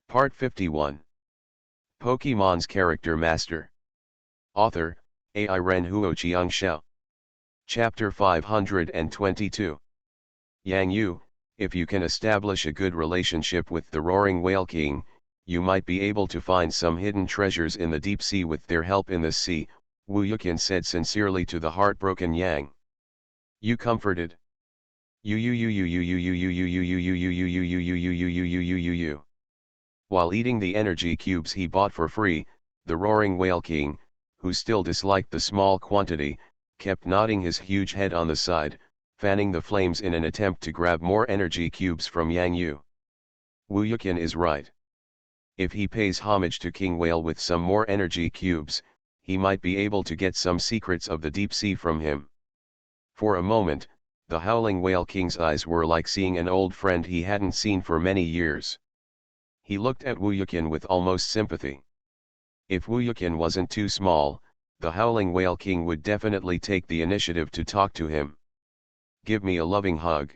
Part 51. Pokemon's Character Master. Author, Ai Ren Huoqiang Xiao. Chapter 522. Yang Yu, if you can establish a good relationship with the Roaring Whale King, you might be able to find some hidden treasures in the deep sea with their help in the sea, Wu Yuqian said sincerely to the heartbroken Yang. You comforted. While eating the energy cubes he bought for free, the Roaring Whale King, who still disliked the small quantity, kept nodding his huge head on the side, fanning the flames in an attempt to grab more energy cubes from Yang Yu. Wu Yuqian is right. If he pays homage to King Whale with some more energy cubes, he might be able to get some secrets of the deep sea from him. For a moment, the Howling Whale King's eyes were like seeing an old friend he hadn't seen for many years. He looked at Wu Yuqian with almost sympathy. If Wu Yuqian wasn't too small, the Howling Whale King would definitely take the initiative to talk to him. Give me a loving hug.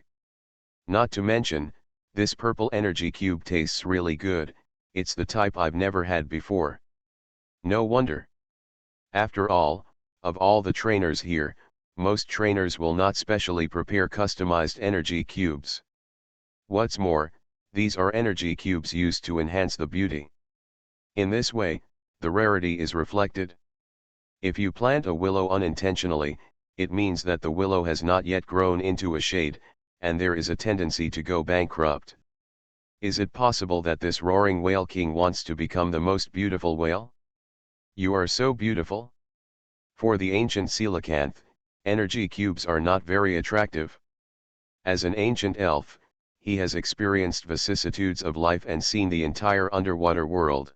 Not to mention, this purple energy cube tastes really good, it's the type I've never had before. No wonder. After all, of all the trainers here, most trainers will not specially prepare customized energy cubes. What's more, these are energy cubes used to enhance the beauty. In this way, the rarity is reflected. If you plant a willow unintentionally, it means that the willow has not yet grown into a shade, and there is a tendency to go bankrupt. Is it possible that this Roaring Whale King wants to become the most beautiful whale? You are so beautiful. For the ancient coelacanth, energy cubes are not very attractive. As an ancient elf, he has experienced vicissitudes of life and seen the entire underwater world.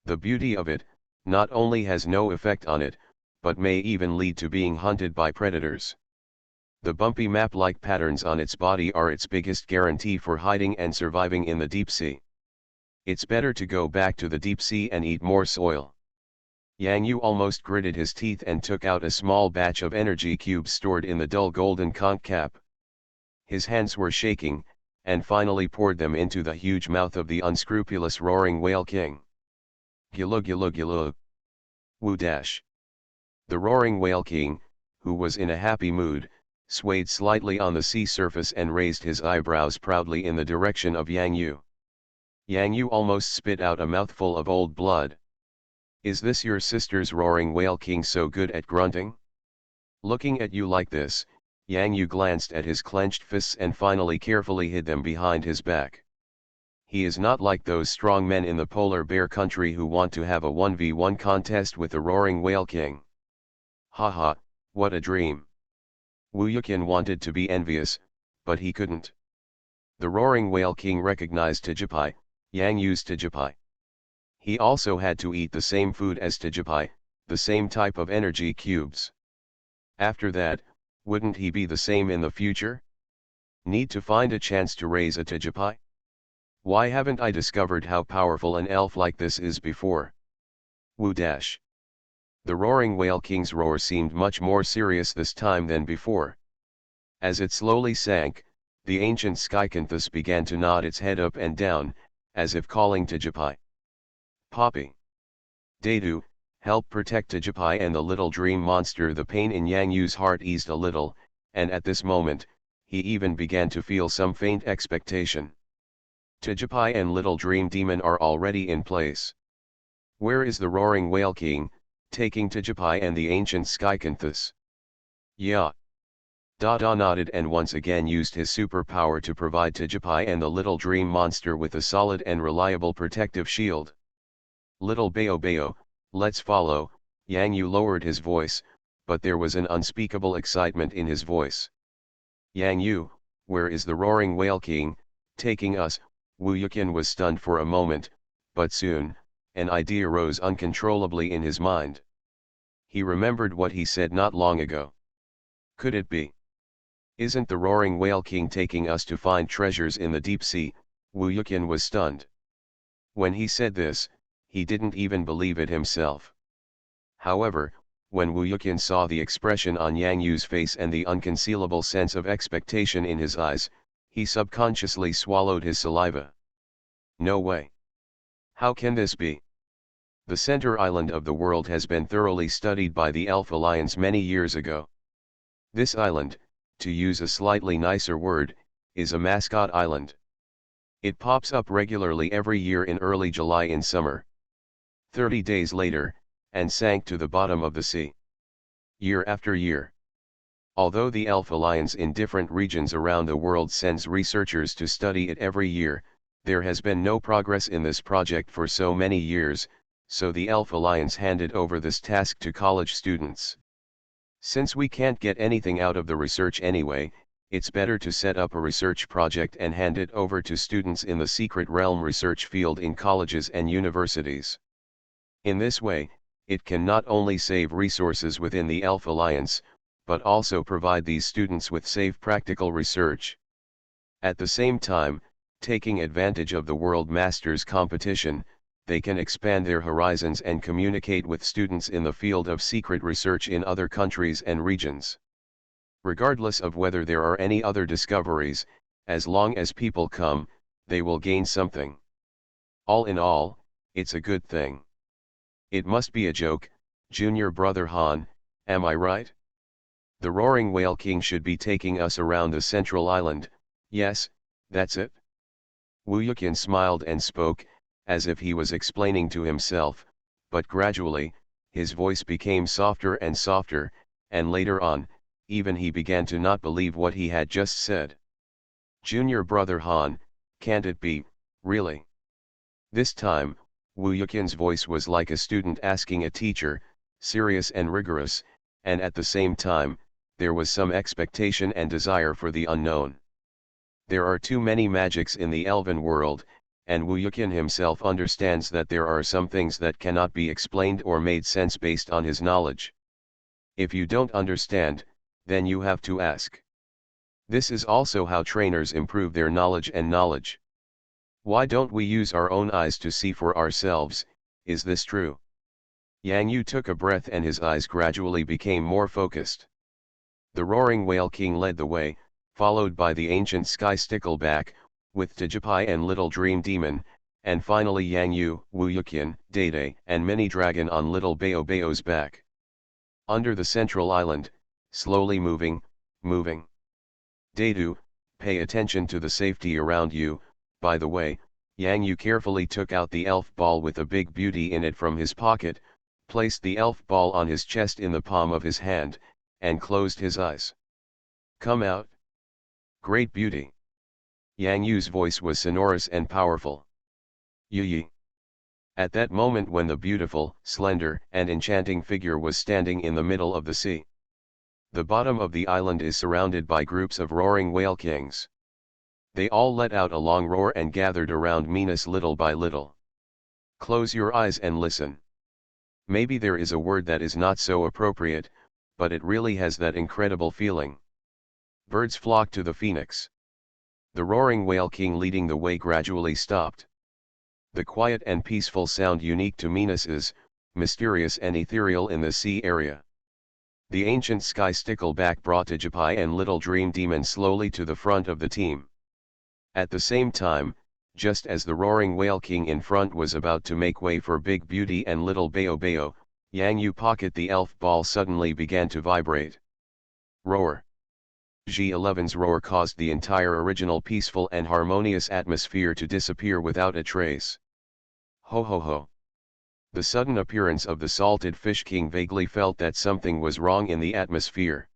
The beauty of it, not only has no effect on it, but may even lead to being hunted by predators. The bumpy map-like patterns on its body are its biggest guarantee for hiding and surviving in the deep sea. It's better to go back to the deep sea and eat more soil. Yang Yu almost gritted his teeth and took out a small batch of energy cubes stored in the dull golden conch cap. His hands were shaking, and finally poured them into the huge mouth of the unscrupulous Roaring Whale King. Gilug gilug gilug. Wu dash. The Roaring Whale King, who was in a happy mood, swayed slightly on the sea surface and raised his eyebrows proudly in the direction of Yang Yu. Yang Yu almost spit out a mouthful of old blood. Is this your sister's Roaring Whale King so good at grunting? Looking at you like this, Yang Yu glanced at his clenched fists and finally carefully hid them behind his back. He is not like those strong men in the polar bear country who want to have a 1v1 contest with the Roaring Whale King. Haha, what a dream. Wu Yuqian wanted to be envious, but he couldn't. The Roaring Whale King recognized Tijipai, Yang Yu's Tijipai. He also had to eat the same food as Tijipai, the same type of energy cubes. After that, wouldn't he be the same in the future? Need to find a chance to raise a Tijipai? Why haven't I discovered how powerful an elf like this is before? Wu dash. The Roaring Whale King's roar seemed much more serious this time than before. As it slowly sank, the ancient Skycanthus began to nod its head up and down, as if calling Tijipai. Poppy. Dadu, help protect Tijipai and the little dream monster. The pain in Yang Yu's heart eased a little, and at this moment, he even began to feel some faint expectation. Tijipai and Little Dream Demon are already in place. Where is the Roaring Whale King, taking Tijipai and the ancient Skycanthus? Yeah. Dada nodded and once again used his superpower to provide Tijipai and the Little Dream Monster with a solid and reliable protective shield. Little Bayo Bayo, let's follow. Yang Yu lowered his voice, but there was an unspeakable excitement in his voice. Yang Yu, where is the Roaring Whale King, taking us? Wu Yuqian was stunned for a moment, but soon, an idea rose uncontrollably in his mind. He remembered what he said not long ago. Could it be? Isn't the Roaring Whale King taking us to find treasures in the deep sea? Wu Yuqian was stunned. When he said this, he didn't even believe it himself. However, when Wu Yuqian saw the expression on Yang Yu's face and the unconcealable sense of expectation in his eyes, he subconsciously swallowed his saliva. No way. How can this be? The center island of the world has been thoroughly studied by the Elf Alliance many years ago. This island, to use a slightly nicer word, is a mascot island. It pops up regularly every year in early July in summer. 30 days later, and sank to the bottom of the sea. Year after year. Although the Elf Alliance in different regions around the world sends researchers to study it every year, there has been no progress in this project for so many years, so the Elf Alliance handed over this task to college students. Since we can't get anything out of the research anyway, it's better to set up a research project and hand it over to students in the secret realm research field in colleges and universities. In this way, it can not only save resources within the Elf Alliance, but also provide these students with safe practical research. At the same time, taking advantage of the World Masters competition, they can expand their horizons and communicate with students in the field of secret research in other countries and regions. Regardless of whether there are any other discoveries, as long as people come, they will gain something. All in all, it's a good thing. It must be a joke, Junior Brother Han, am I right? The Roaring Whale King should be taking us around the central island, yes, that's it. Wu Yuqian smiled and spoke, as if he was explaining to himself, but gradually, his voice became softer and softer, and later on, even he began to not believe what he had just said. Junior Brother Han, can't it be, really? This time, Wu Yuqian's voice was like a student asking a teacher, serious and rigorous, and at the same time, there was some expectation and desire for the unknown. There are too many magics in the elven world, and Wu Yuqian himself understands that there are some things that cannot be explained or made sense based on his knowledge. If you don't understand, then you have to ask. This is also how trainers improve their knowledge and knowledge. Why don't we use our own eyes to see for ourselves, is this true? Yang Yu took a breath and his eyes gradually became more focused. The Roaring Whale King led the way, followed by the ancient Sky Stickleback, with Tijipai and Little Dream Demon, and finally Yang Yu, Wu Yuqian, Dede, and Mini Dragon on Little Bao Bao's back. Under the central island, slowly moving. Dedu, pay attention to the safety around you. By the way, Yang Yu carefully took out the elf ball with a big beauty in it from his pocket, placed the elf ball on his chest in the palm of his hand, and closed his eyes. Come out. Great beauty. Yang Yu's voice was sonorous and powerful. Yi. At that moment when the beautiful, slender, and enchanting figure was standing in the middle of the sea. The bottom of the island is surrounded by groups of roaring whale kings. They all let out a long roar and gathered around Minas little by little. Close your eyes and listen. Maybe there is a word that is not so appropriate, but it really has that incredible feeling. Birds flock to the phoenix. The roaring whale king leading the way gradually stopped. The quiet and peaceful sound unique to Minas is, mysterious and ethereal in the sea area. The ancient Sky Stickleback brought Tijipai and Little Dream Demon slowly to the front of the team. At the same time, just as the Roaring Whale King in front was about to make way for Big Beauty and Little Bao, Yang Yu pocket the elf ball suddenly began to vibrate. Roar. G11's roar caused the entire original peaceful and harmonious atmosphere to disappear without a trace. Ho ho ho. The sudden appearance of the Salted Fish King vaguely felt that something was wrong in the atmosphere.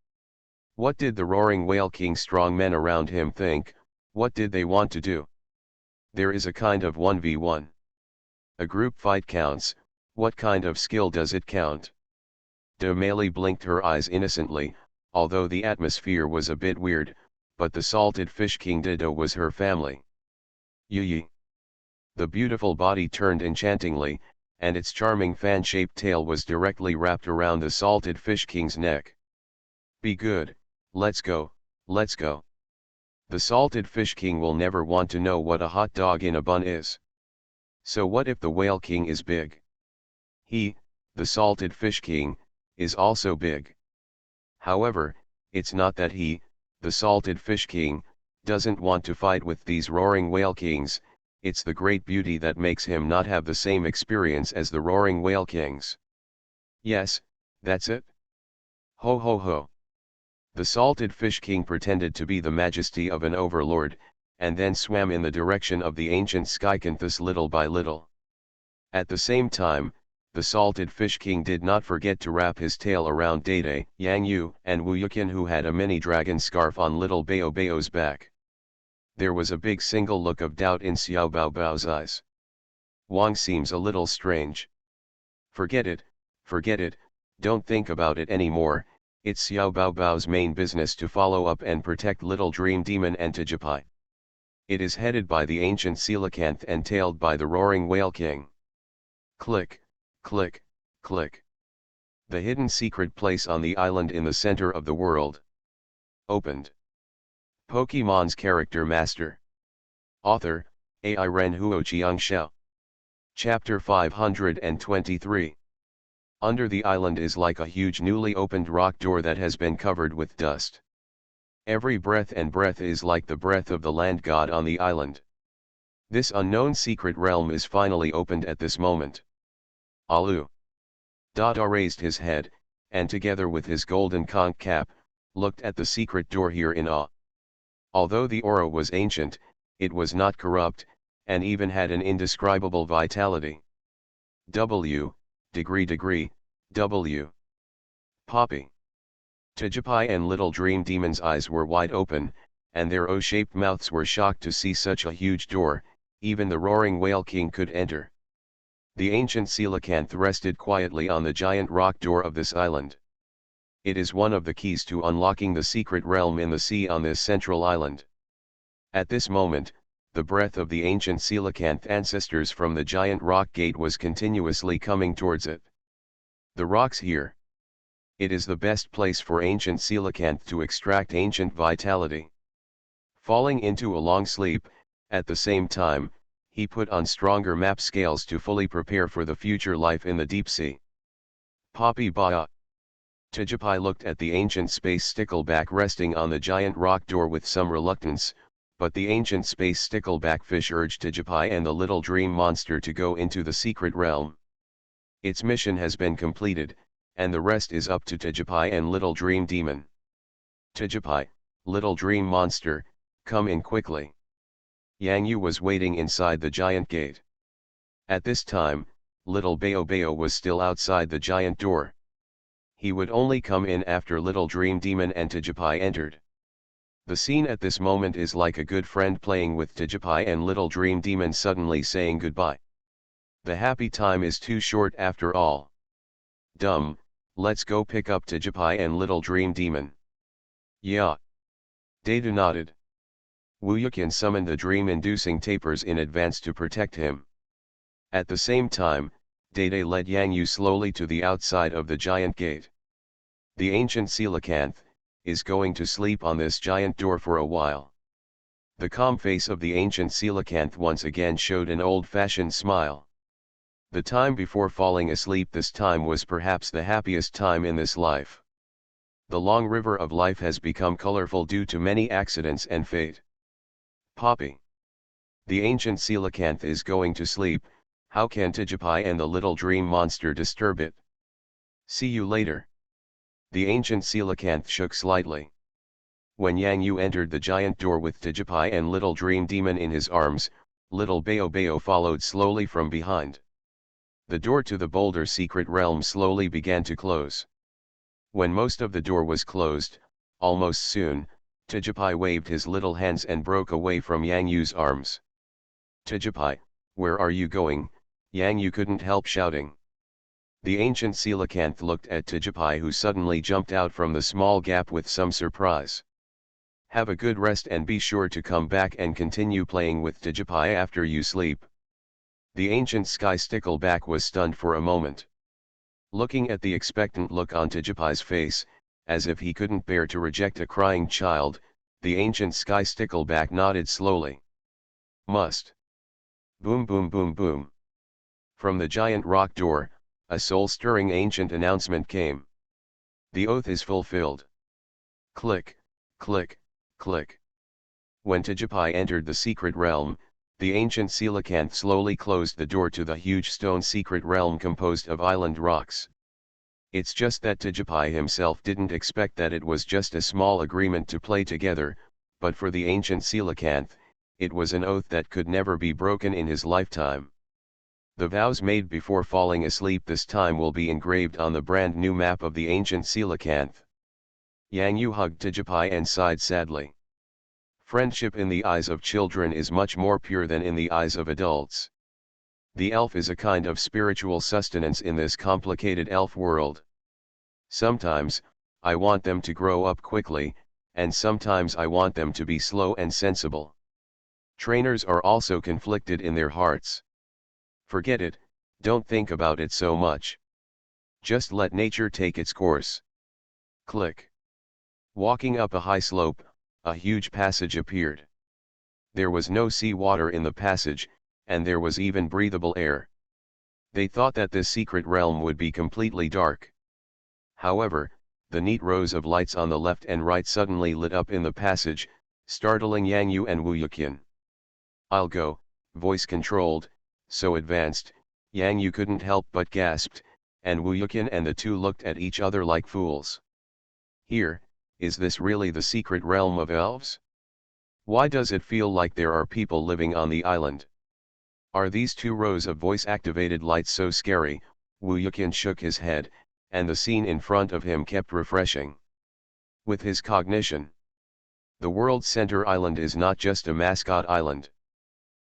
What did the Roaring Whale King's strong men around him think? What did they want to do? There is a kind of 1v1. A group fight counts, what kind of skill does it count? Male blinked her eyes innocently, although the atmosphere was a bit weird, but the Salted Fish King Dido was her family. Yi. The beautiful body turned enchantingly, and its charming fan-shaped tail was directly wrapped around the Salted Fish King's neck. Be good, let's go, let's go. The Salted Fish King will never want to know what a hot dog in a bun is. So what if the Whale King is big? He, the Salted Fish King, is also big. However, it's not that he, the Salted Fish King, doesn't want to fight with these roaring whale kings, it's the great beauty that makes him not have the same experience as the roaring whale kings. Yes, that's it. Ho ho ho. The salted fish king pretended to be the majesty of an overlord, and then swam in the direction of the ancient skycanthus little by little. At the same time, the salted fish king did not forget to wrap his tail around Dede, Yang Yu, and Wu Yuqian, who had a mini dragon scarf on little Bao Bao's back. There was a big single look of doubt in Xiao Bao Bao's eyes. Wang seems a little strange. Forget it, don't think about it anymore. It's Xiao Bao Bao's main business to follow up and protect Little Dream Demon and Tijipai. It is headed by the ancient coelacanth and tailed by the roaring whale king. Click, click, click. The hidden secret place on the island in the center of the world. Opened. Pokemon's Character Master. Author, Ai Ren Huo Xiangxiao. Chapter 523. Under the island is like a huge newly opened rock door that has been covered with dust. Every breath is like the breath of the land god on the island. This unknown secret realm is finally opened at this moment. Alu. Dada raised his head, and together with his golden conch cap, looked at the secret door here in awe. Although the aura was ancient, it was not corrupt, and even had an indescribable vitality. W. Degree, W. Poppy. Tijipai and Little Dream Demon's eyes were wide open, and their O-shaped mouths were shocked to see such a huge door. Even the roaring whale king could enter. The ancient coelacanth rested quietly on the giant rock door of this island. It is one of the keys to unlocking the secret realm in the sea on this central island. At this moment, the breath of the ancient coelacanth ancestors from the giant rock gate was continuously coming towards it. The rocks here. It is the best place for ancient coelacanth to extract ancient vitality. Falling into a long sleep, at the same time, he put on stronger map scales to fully prepare for the future life in the deep sea. Poppy Baa. Tijipai looked at the ancient space stickleback resting on the giant rock door with some reluctance, but the ancient space stickleback fish urged Tijipai and the little dream monster to go into the secret realm. Its mission has been completed, and the rest is up to Tijipai and Little Dream Demon. Tijipai, Little Dream Monster, come in quickly. Yang Yu was waiting inside the giant gate. At this time, Little Bao Bao was still outside the giant door. He would only come in after Little Dream Demon and Tijipai entered. The scene at this moment is like a good friend playing with Tijipai and Little Dream Demon suddenly saying goodbye. The happy time is too short after all. Dumb, let's go pick up Tijipai and Little Dream Demon. Yeah. Data nodded. Wu Yuqian summoned the dream-inducing tapers in advance to protect him. At the same time, Dede led Yang Yu slowly to the outside of the giant gate. The ancient coelacanth is going to sleep on this giant door for a while. The calm face of the ancient coelacanth once again showed an old-fashioned smile. The time before falling asleep this time was perhaps the happiest time in this life. The long river of life has become colorful due to many accidents and fate. Poppy. The ancient coelacanth is going to sleep. How can Tijipai and the little dream monster disturb it? See you later. The ancient coelacanth shook slightly. When Yang Yu entered the giant door with Tijipai and Little Dream Demon in his arms, Little Bao Bao followed slowly from behind. The door to the boulder secret realm slowly began to close. When most of the door was closed, almost soon, Tijipai waved his little hands and broke away from Yang Yu's arms. Tijipai, where are you going? Yang Yu couldn't help shouting. The ancient coelacanth looked at Tijipai, who suddenly jumped out from the small gap with some surprise. Have a good rest and be sure to come back and continue playing with Tijipai after you sleep. The ancient sky stickleback was stunned for a moment. Looking at the expectant look on Tijipai's face, as if he couldn't bear to reject a crying child, the ancient sky stickleback nodded slowly. Must. Boom boom boom boom. From the giant rock door, a soul-stirring ancient announcement came. The oath is fulfilled. Click, click, click. When Tijipai entered the secret realm, The ancient coelacanth slowly closed the door to the huge stone secret realm composed of island rocks. It's just that Tijipai himself didn't expect that it was just a small agreement to play together, but for the ancient coelacanth, it was an oath that could never be broken in his lifetime. The vows made before falling asleep this time will be engraved on the brand new map of the ancient coelacanth. Yang Yu hugged Tijipai and sighed sadly. Friendship in the eyes of children is much more pure than in the eyes of adults. The elf is a kind of spiritual sustenance in this complicated elf world. Sometimes, I want them to grow up quickly, and sometimes I want them to be slow and sensible. Trainers are also conflicted in their hearts. Forget it, don't think about it so much. Just let nature take its course. Click. Walking up a high slope, a huge passage appeared. There was no sea water in the passage, and there was even breathable air. They thought that this secret realm would be completely dark. However, the neat rows of lights on the left and right suddenly lit up in the passage, startling Yang Yu and Wu Yuqian. I'll go, voice controlled, so advanced, Yang Yu couldn't help but gasped, and Wu Yuqian and the two looked at each other like fools. Here, is this really the secret realm of elves? Why does it feel like there are people living on the island? Are these two rows of voice-activated lights so scary? Wu Yuqian shook his head, and the scene in front of him kept refreshing. With his cognition, the world's center island is not just a mascot island.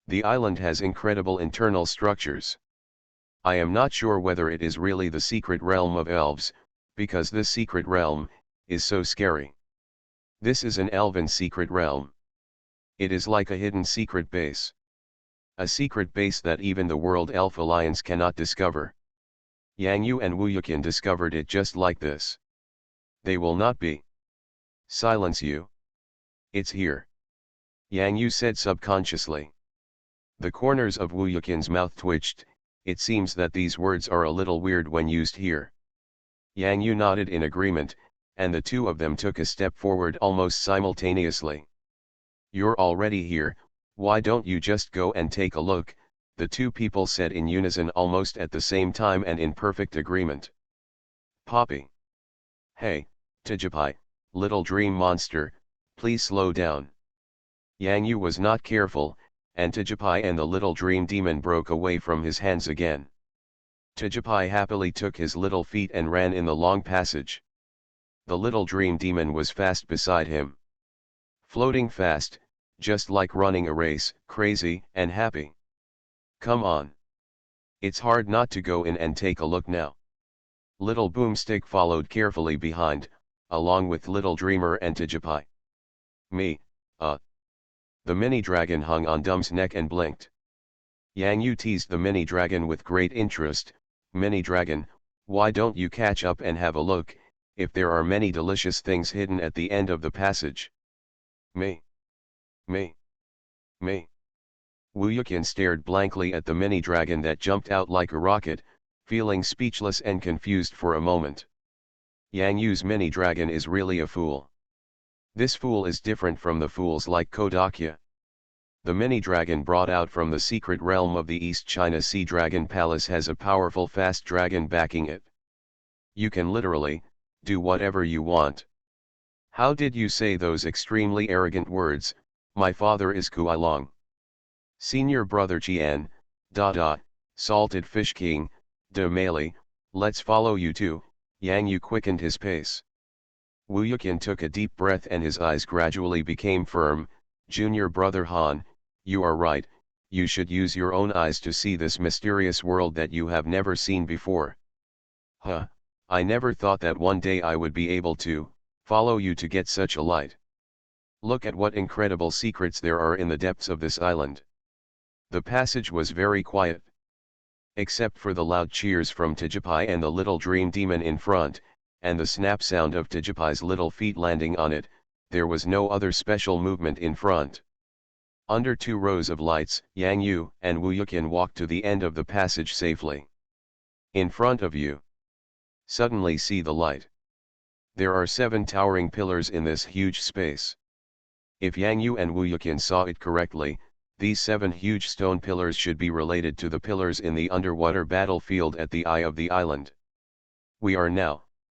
The island has incredible internal structures. I am not sure whether it is really the secret realm of elves, because this secret realm is so scary. This is an elven secret realm. It is like a hidden secret base. A secret base that even the World Elf Alliance cannot discover. Yang Yu and Wu Yuqian discovered it just like this. They will not be. Silence you. It's here. Yang Yu said subconsciously. The corners of Wu Yuqian's mouth twitched. It seems that these words are a little weird when used here. Yang Yu nodded in agreement, and the two of them took a step forward almost simultaneously. You're already here, why don't you just go and take a look, the two people said in unison almost at the same time and in perfect agreement. Poppy. Hey, Tijipai, little dream monster, please slow down. Yang Yu was not careful, and Tijipai and the little dream demon broke away from his hands again. Tijipai happily took his little feet and ran in the long passage. The little dream demon was fast beside him. Floating fast, just like running a race, crazy and happy. Come on. It's hard not to go in and take a look now. Little Boomstick followed carefully behind, along with Little Dreamer and Tijipai. Me. The mini dragon hung on Dum's neck and blinked. Yang Yu teased the mini dragon with great interest. Mini dragon, why don't you catch up and have a look, if there are many delicious things hidden at the end of the passage? Me. Me. Me. Wu Yuqian stared blankly at the mini dragon that jumped out like a rocket, feeling speechless and confused for a moment. Yang Yu's mini dragon is really a fool. This fool is different from the fools like Kodakya. The mini dragon brought out from the secret realm of the East China Sea Dragon Palace has a powerful fast dragon backing it. You can literally do whatever you want. How did you say those extremely arrogant words? My father is Kuailong. Senior brother Qian, Salted Fish King, de Mali, let's follow you too. Yang Yu quickened his pace. Wu Yuqian took a deep breath and his eyes gradually became firm. Junior brother Han, you are right, you should use your own eyes to see this mysterious world that you have never seen before. Huh, I never thought that one day I would be able to follow you to get such a light. Look at what incredible secrets there are in the depths of this island. The passage was very quiet. Except for the loud cheers from Tijipai and the little dream demon in front, and the snap sound of Tijipai's little feet landing on it, there was no other special movement in front. Under two rows of lights, Yang Yu and Wu Yuqian walked to the end of the passage safely. In front of you. Suddenly see the light. There are 7 towering pillars in this huge space. If Yang Yu and Wu Yuqian saw it correctly, These 7 huge stone pillars should be related to the pillars in the underwater battlefield at the eye of the island.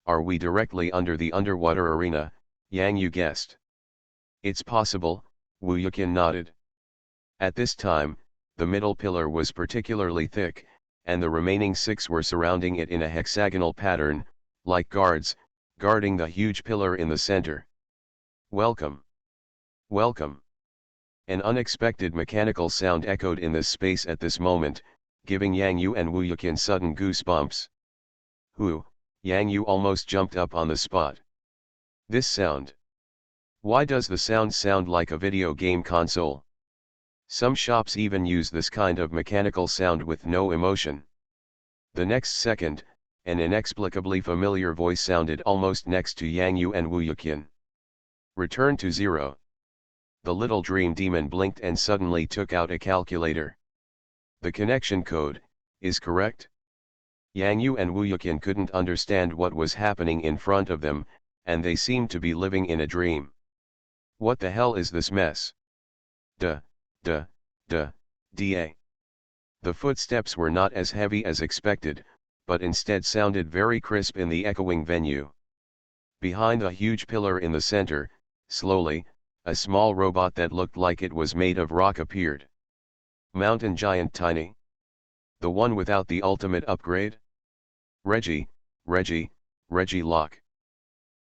Are we directly under the underwater arena? Yang Yu guessed. It's possible, Wu Yuqin nodded. At this time, the middle pillar was particularly thick, and the remaining 6 were surrounding it in a hexagonal pattern, like guards, guarding the huge pillar in the center. Welcome! Welcome! An unexpected mechanical sound echoed in this space at this moment, giving Yang Yu and Wu Yuqin sudden goosebumps. Yang Yu almost jumped up on the spot. This sound. Why does the sound like a video game console? Some shops even use this kind of mechanical sound with no emotion. The next second, an inexplicably familiar voice sounded almost next to Yang Yu and Wu Yuqin. Return to 0. The little dream demon blinked and suddenly took out a calculator. The connection code is correct? Yang Yu and Wu Yuqin couldn't understand what was happening in front of them, and they seemed to be living in a dream. What the hell is this mess? Da. The footsteps were not as heavy as expected, but instead sounded very crisp in the echoing venue. Behind a huge pillar in the center, slowly, a small robot that looked like it was made of rock appeared. Mountain giant tiny. The one without the ultimate upgrade? Reggie Locke.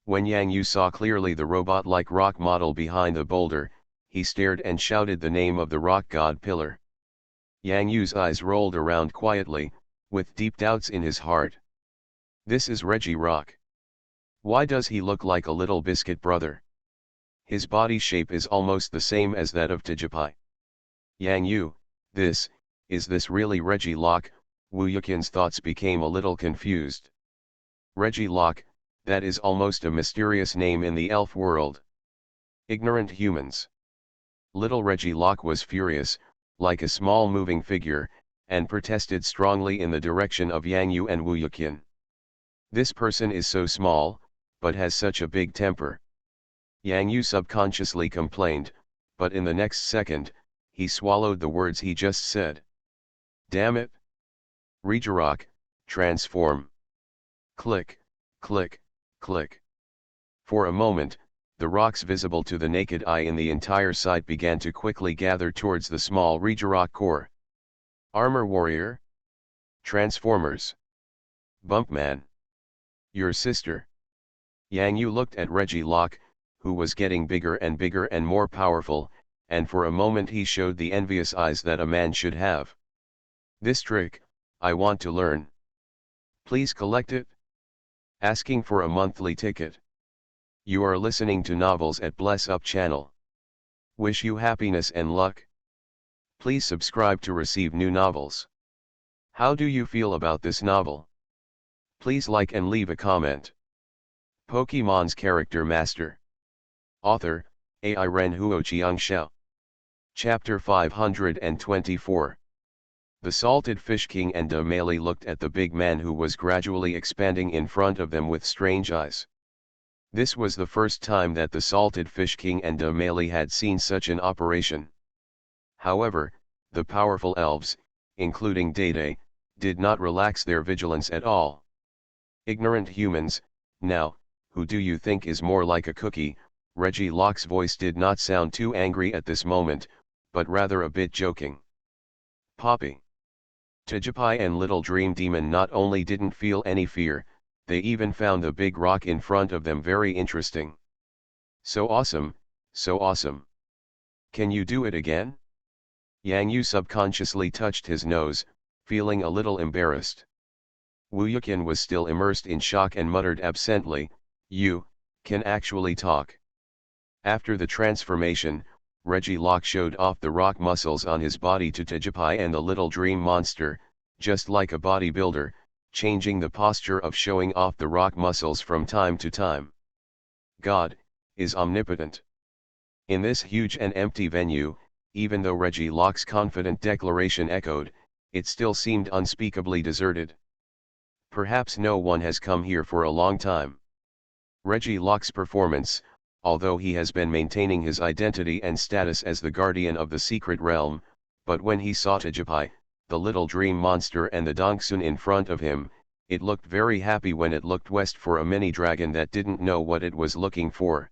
When Yang Yu saw clearly the robot-like rock model behind the boulder, he stared and shouted the name of the rock god pillar. Yang Yu's eyes rolled around quietly, with deep doubts in his heart. This is Reggie Rock. Why does he look like a little biscuit brother? His body shape is almost the same as that of Tijipai. Yang Yu, is this really Reggie Locke? Wu Yuqin's thoughts became a little confused. Reggie Locke, that is almost a mysterious name in the elf world. Ignorant humans. Little Reggie Locke was furious, like a small moving figure, and protested strongly in the direction of Yang Yu and Wu Yuqin. This person is so small, but has such a big temper. Yang Yu subconsciously complained, but in the next second, he swallowed the words he just said. Damn it! Regirock, transform. Click, click, click. For a moment, the rocks visible to the naked eye in the entire site began to quickly gather towards the small Regirock core. Armor Warrior? Transformers. Bumpman. Your sister. Yang Yu looked at Reggie Locke, who was getting bigger and more powerful, and for a moment he showed the envious eyes that a man should have. This trick, I want to learn. Please collect it. Asking for a monthly ticket. You are listening to Novels at Bless Up channel. Wish you happiness and luck. Please subscribe to receive new novels. How do you feel about this novel? Please like and leave a comment. Pokemon's Character Master. Author, Ai Ren Huoqiang Xiao. Chapter 524. The Salted Fish King and Male looked at the big man who was gradually expanding in front of them with strange eyes. This was the first time that the Salted Fish King and Male had seen such an operation. However, the powerful elves, including Dede, did not relax their vigilance at all. Ignorant humans, now, who do you think is more like a cookie? Reggie Locke's voice did not sound too angry at this moment, but rather a bit joking. Poppy. Tijipai and Little Dream Demon not only didn't feel any fear, they even found the big rock in front of them very interesting. So awesome, so awesome. Can you do it again? Yang Yu subconsciously touched his nose, feeling a little embarrassed. Wu Yuqin was still immersed in shock and muttered absently, You can actually talk. After the transformation, Reggie Locke showed off the rock muscles on his body to Tijipai and the Little Dream Monster, just like a bodybuilder, changing the posture of showing off the rock muscles from time to time. God is omnipotent. In this huge and empty venue, even though Reggie Locke's confident declaration echoed, it still seemed unspeakably deserted. Perhaps no one has come here for a long time. Reggie Locke's performance, although he has been maintaining his identity and status as the guardian of the secret realm, but when he saw Tajipai, the little dream monster and the Dongsun in front of him, it looked very happy when it looked west for a mini dragon that didn't know what it was looking for.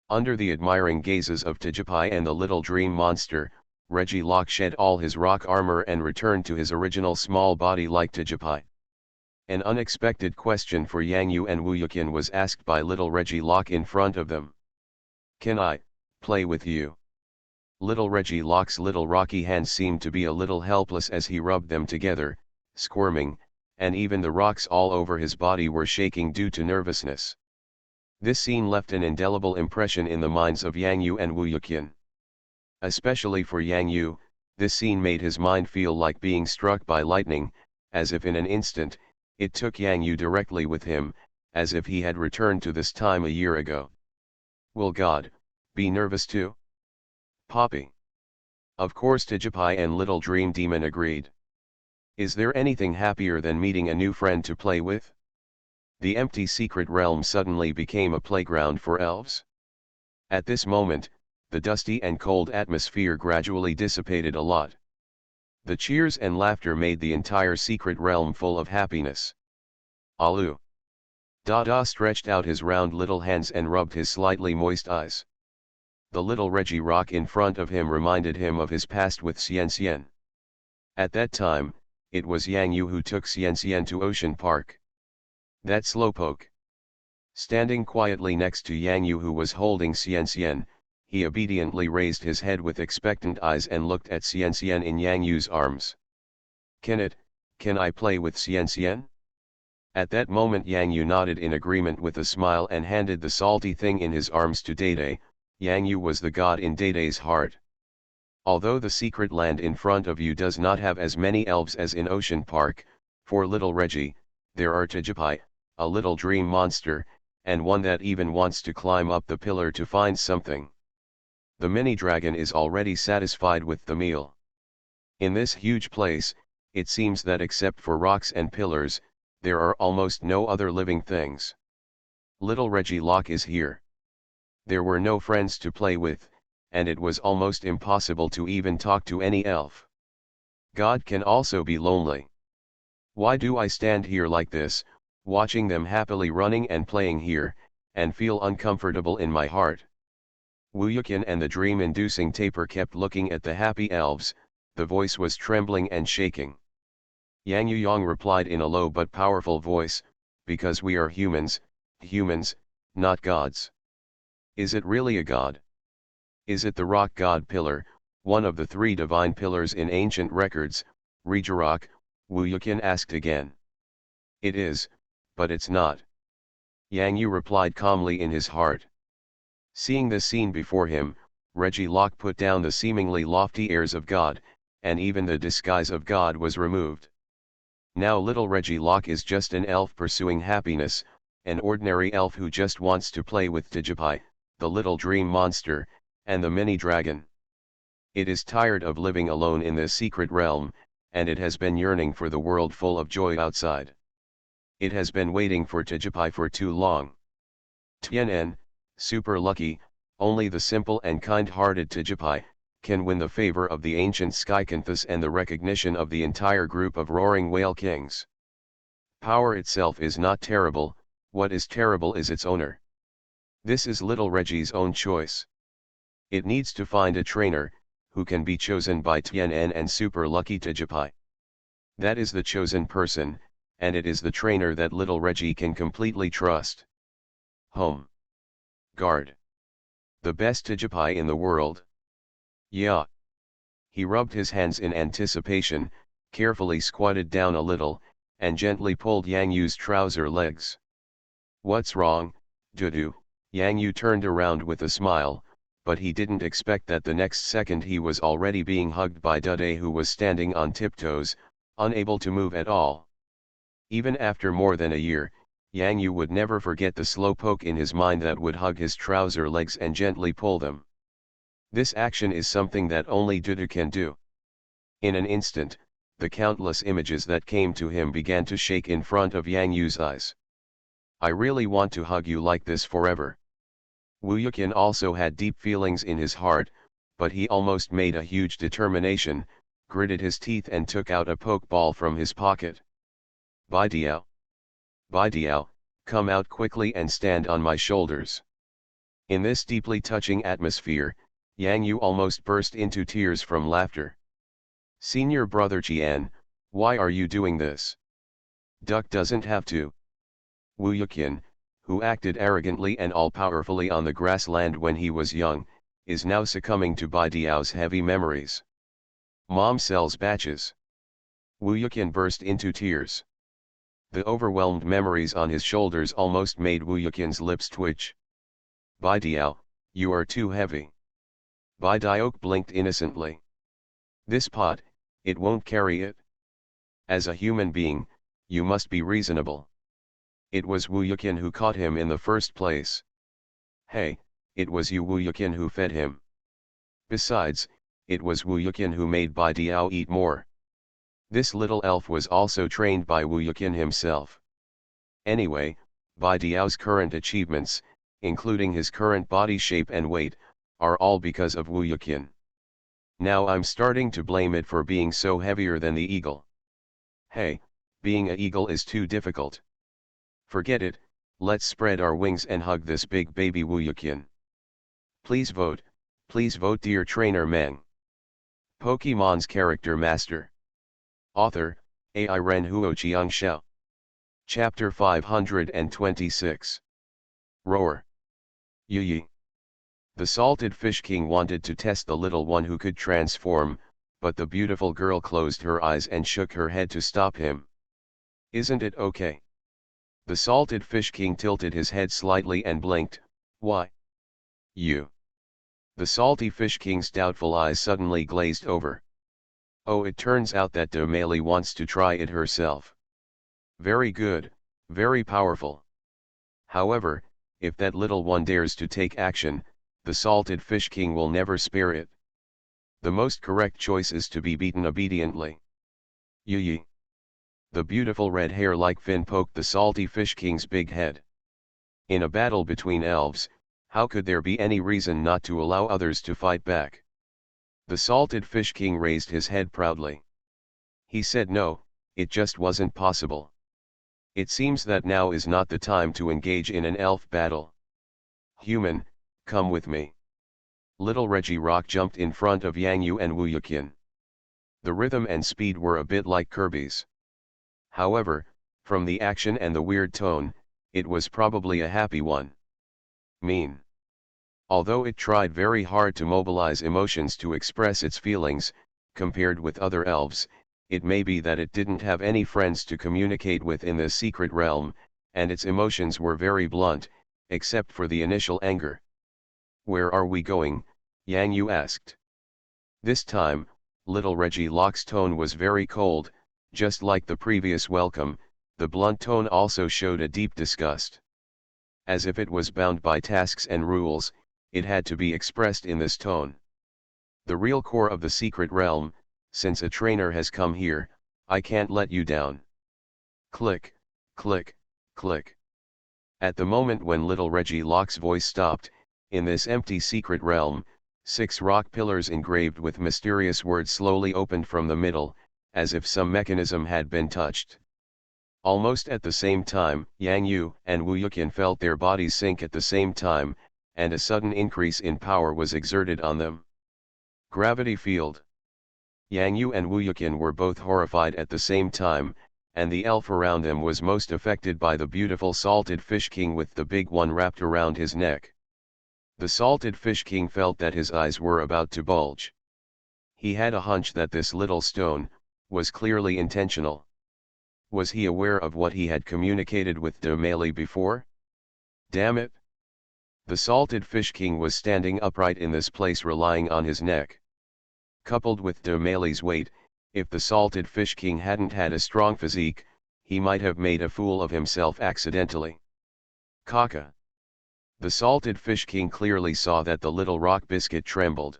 Under the admiring gazes of Tajipai and the little dream monster, Reggie Locke shed all his rock armor and returned to his original small body like Tajipai. An unexpected question for Yang Yu and Wu Yuqian was asked by little Reggie Locke in front of them. "Can I play with you?" Little Reggie Locke's little rocky hands seemed to be a little helpless as he rubbed them together, squirming, and even the rocks all over his body were shaking due to nervousness. This scene left an indelible impression in the minds of Yang Yu and Wu Yuqian. Especially for Yang Yu, this scene made his mind feel like being struck by lightning, as if in an instant, it took Yang Yu directly with him, as if he had returned to this time a year ago. "Will God be nervous too?" "Poppy." Of course Tajipai and Little Dream Demon agreed. Is there anything happier than meeting a new friend to play with? The empty secret realm suddenly became a playground for elves. At this moment, the dusty and cold atmosphere gradually dissipated a lot. The cheers and laughter made the entire secret realm full of happiness. Alu. Dada stretched out his round little hands and rubbed his slightly moist eyes. The little Reggie rock in front of him reminded him of his past with Xian Xian. At that time, it was Yang Yu who took Xian Xian to Ocean Park. That slowpoke. Standing quietly next to Yang Yu who was holding Xian Xian, he obediently raised his head with expectant eyes and looked at Xian Xian in Yang Yu's arms. Can I play with Xian Xian?" At that moment Yang Yu nodded in agreement with a smile and handed the salty thing in his arms to Dede. Yang Yu was the god in Dede's heart. Although the secret land in front of you does not have as many elves as in Ocean Park, for little Reggie, there are Tajipai, a little dream monster, and one that even wants to climb up the pillar to find something. The mini dragon is already satisfied with the meal. In this huge place, it seems that except for rocks and pillars, there are almost no other living things. Little Reggie Locke is here. There were no friends to play with, and it was almost impossible to even talk to any elf. God can also be lonely. Why do I stand here like this, watching them happily running and playing here, and feel uncomfortable in my heart? Wu Yuqian and the dream-inducing taper kept looking at the happy elves, the voice was trembling and shaking. Yang Yuyong replied in a low but powerful voice, "Because we are humans, not gods." Is it really a god? Is it the rock god pillar, one of the 3 divine pillars in ancient records, Rijirok? Wu Yuqian asked again. It is, but it's not. Yang Yu replied calmly in his heart. Seeing this scene before him, Reggie Locke put down the seemingly lofty airs of God, and even the disguise of God was removed. Now little Reggie Locke is just an elf pursuing happiness, an ordinary elf who just wants to play with Tajipai, the little dream monster, and the mini dragon. It is tired of living alone in this secret realm, and it has been yearning for the world full of joy outside. It has been waiting for Tajipai for too long. Tianen, super lucky, only the simple and kind-hearted Tajipai can win the favor of the ancient Skycanthus and the recognition of the entire group of roaring whale kings. Power itself is not terrible, what is terrible is its owner. This is little Reggie's own choice. It needs to find a trainer, who can be chosen by Tianen and super lucky Tajipai. That is the chosen person, and it is the trainer that little Reggie can completely trust. Home. Guard. The best Tajipai in the world. Yeah. He rubbed his hands in anticipation, carefully squatted down a little, and gently pulled Yang Yu's trouser legs. What's wrong, Dudu? Yang Yu turned around with a smile, but he didn't expect that the next second he was already being hugged by Dude, who was standing on tiptoes, unable to move at all. Even after more than a year, Yang Yu would never forget the slow poke in his mind that would hug his trouser legs and gently pull them. This action is something that only Dudu can do. In an instant, the countless images that came to him began to shake in front of Yang Yu's eyes. I really want to hug you like this forever. Wu Yuqian also had deep feelings in his heart, but he almost made a huge determination, gritted his teeth and took out a pokeball from his pocket. Baidiao. Baidiao, come out quickly and stand on my shoulders. In this deeply touching atmosphere, Yang Yu almost burst into tears from laughter. Senior brother Qian, why are you doing this? Duck doesn't have to. Wu Yuqian, who acted arrogantly and all-powerfully on the grassland when he was young, is now succumbing to Baidiao's heavy memories. Mom sells batches. Wu Yuqian burst into tears. The overwhelmed memories on his shoulders almost made Wu Yuqian's lips twitch. Baidiao, you are too heavy. Baidiao blinked innocently. This pot, it won't carry it. As a human being, you must be reasonable. It was Wu Yuqian who caught him in the first place. Hey, it was you Wu Yuqian who fed him. Besides, it was Wu Yuqian who made Baidiao eat more. This little elf was also trained by Wu Yuqian himself. Anyway, Baidiao's current achievements, including his current body shape and weight, are all because of Wu Yuqian. Now I'm starting to blame it for being so heavier than the eagle. Hey, being an eagle is too difficult. Forget it, let's spread our wings and hug this big baby Wu Yuqian. Please vote dear trainer Meng. Pokemon's character master. Author, Ai Ren Huo Xiangxiao. Chapter 526. Roar. Yi. The salted fish king wanted to test the little one who could transform, but the beautiful girl closed her eyes and shook her head to stop him. Isn't it okay? The salted fish king tilted his head slightly and blinked. Why? You. The salty fish king's doubtful eyes suddenly glazed over. Oh, it turns out that Domeli wants to try it herself. Very good, very powerful. However, if that little one dares to take action, the salted fish king will never spare it. The most correct choice is to be beaten obediently. Yi. The beautiful red hair like fin poked the salty fish king's big head. In a battle between elves, how could there be any reason not to allow others to fight back? The salted fish king raised his head proudly. He said no, it just wasn't possible. It seems that now is not the time to engage in an elf battle. Human, come with me. Little Reggie Rock jumped in front of Yang Yu and Wu Yuqian. The rhythm and speed were a bit like Kirby's. However, from the action and the weird tone, it was probably a happy one. Mean. Although it tried very hard to mobilize emotions to express its feelings, compared with other elves, it may be that it didn't have any friends to communicate with in the secret realm, and its emotions were very blunt, except for the initial anger. Where are we going? Yang Yu asked. This time, little Reggie Locke's tone was very cold, just like the previous welcome. The blunt tone also showed a deep disgust. As if it was bound by tasks and rules, it had to be expressed in this tone. The real core of the secret realm, since a trainer has come here, I can't let you down. Click, click, click. At the moment when little Reggie Locke's voice stopped, in this empty secret realm, 6 rock pillars engraved with mysterious words slowly opened from the middle, as if some mechanism had been touched. Almost at the same time, Yang Yu and Wu Yuqian felt their bodies sink at the same time, and a sudden increase in power was exerted on them. Gravity field. Yang Yu and Wu Yuqian were both horrified at the same time, and the elf around them was most affected by the beautiful salted fish king with the big one wrapped around his neck. The salted fish king felt that his eyes were about to bulge. He had a hunch that this little stone was clearly intentional. Was he aware of what he had communicated with Domeli before? Damn it! The salted fish king was standing upright in this place relying on his neck. Coupled with Domeli's weight, if the salted fish king hadn't had a strong physique, he might have made a fool of himself accidentally. Kaka. The salted fish king clearly saw that the little rock biscuit trembled.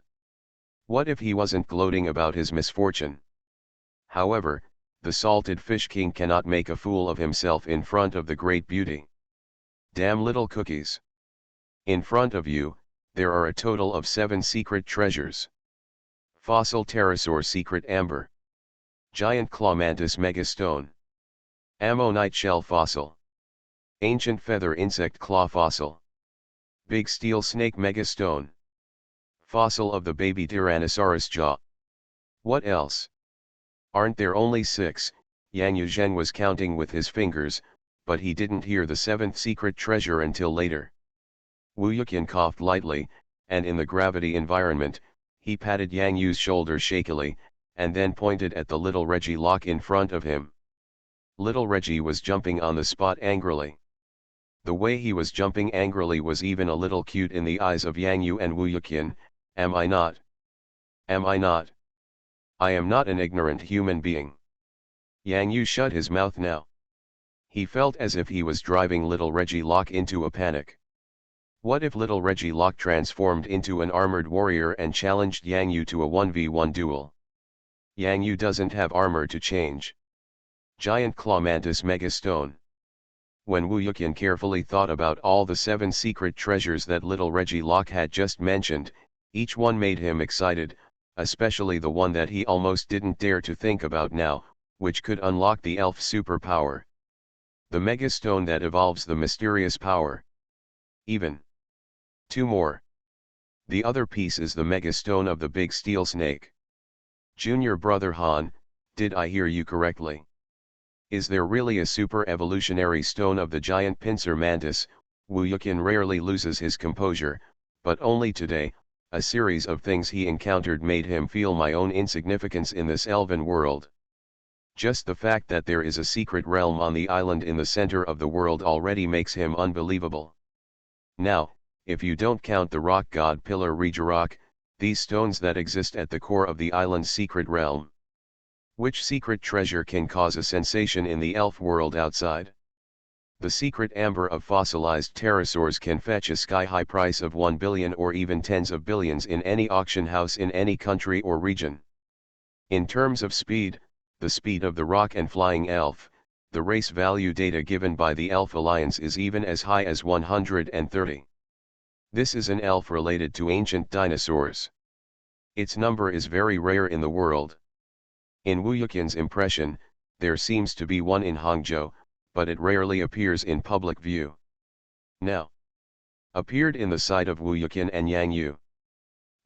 What if he wasn't gloating about his misfortune? However, the salted fish king cannot make a fool of himself in front of the great beauty. Damn little cookies. In front of you, there are a total of 7 secret treasures. Fossil pterosaur secret amber. Giant claw mantis megastone. Ammonite shell fossil. Ancient feather insect claw fossil. Big steel snake megastone. Fossil of the baby Tyrannosaurus jaw. What else? Aren't there only 6? Yang Yuzhen was counting with his fingers, but he didn't hear the 7th secret treasure until later. Wu Yuqian coughed lightly, and in the gravity environment, he patted Yang Yu's shoulder shakily, and then pointed at the little Reggie lock in front of him. Little Reggie was jumping on the spot angrily. The way he was jumping angrily was even a little cute in the eyes of Yang Yu and Wu Yuqian. Am I not? Am I not? I am not an ignorant human being. Yang Yu shut his mouth now. He felt as if he was driving little Reggie Lock into a panic. What if little Reggie Lock transformed into an armored warrior and challenged Yang Yu to a 1v1 duel? Yang Yu doesn't have armor to change. Giant claw mantis megastone. When Wu Yuqian carefully thought about all the 7 secret treasures that little Reggie Lock had just mentioned, each one made him excited, especially the one that he almost didn't dare to think about now, which could unlock the elf superpower. The megastone that evolves the mysterious power. Even 2 more. The other piece is the megastone of the big steel snake. Junior brother Han, did I hear you correctly? Is there really a super evolutionary stone of the giant pincer mantis? Wu Yuqian rarely loses his composure, but only today, a series of things he encountered made him feel my own insignificance in this elven world. Just the fact that there is a secret realm on the island in the center of the world already makes him unbelievable. Now, if you don't count the rock god pillar Regirock, these stones that exist at the core of the island's secret realm. Which secret treasure can cause a sensation in the elf world outside? The secret amber of fossilized pterosaurs can fetch a sky-high price of 1 billion or even tens of billions in any auction house in any country or region. In terms of speed, the speed of the rock and flying elf, the race value data given by the Elf Alliance is even as high as 130. This is an elf related to ancient dinosaurs. Its number is very rare in the world. In Wu Yuqian's impression, there seems to be one in Hangzhou, but it rarely appears in public view. Now, appeared in the sight of Wu Yuqian and Yang Yu.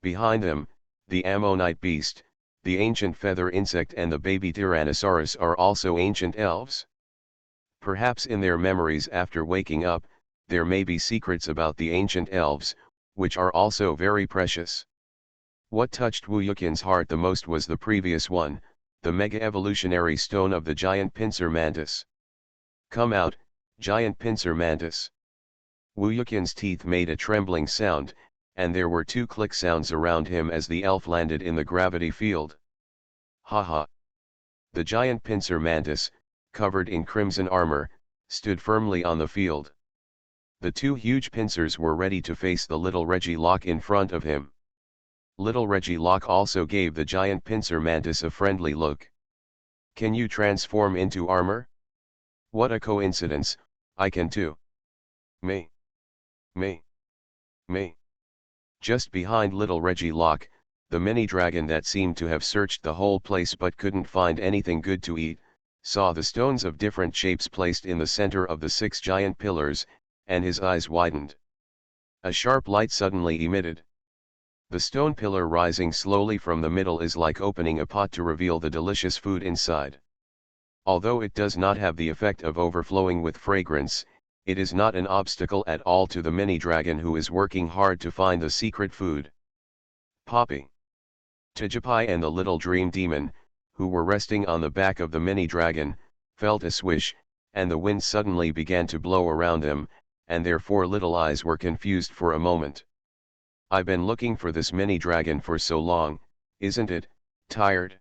Behind them, the ammonite beast, the ancient feather insect and the baby Tyrannosaurus are also ancient elves. Perhaps in their memories after waking up, there may be secrets about the ancient elves, which are also very precious. What touched Wu Yuqian's heart the most was the previous one, the mega-evolutionary stone of the giant pincer mantis. Come out, giant pincer mantis. Wu Yuqian's teeth made a trembling sound, and there were 2 click sounds around him as the elf landed in the gravity field. Ha ha! The giant pincer mantis, covered in crimson armor, stood firmly on the field. The 2 huge pincers were ready to face the little Reggie Lock in front of him. Little Reggie Lock also gave the giant pincer mantis a friendly look. Can you transform into armor? What a coincidence, I can too. Me. Me. Me. Just behind little Reggie Lock, the mini dragon that seemed to have searched the whole place but couldn't find anything good to eat, saw the stones of different shapes placed in the center of the 6 giant pillars, and his eyes widened. A sharp light suddenly emitted. The stone pillar rising slowly from the middle is like opening a pot to reveal the delicious food inside. Although it does not have the effect of overflowing with fragrance, it is not an obstacle at all to the mini dragon who is working hard to find the secret food. Poppy, Tijipai and the little dream demon, who were resting on the back of the mini dragon, felt a swish, and the wind suddenly began to blow around them, and their 4 little eyes were confused for a moment. I've been looking for this mini dragon for so long, isn't it, tired?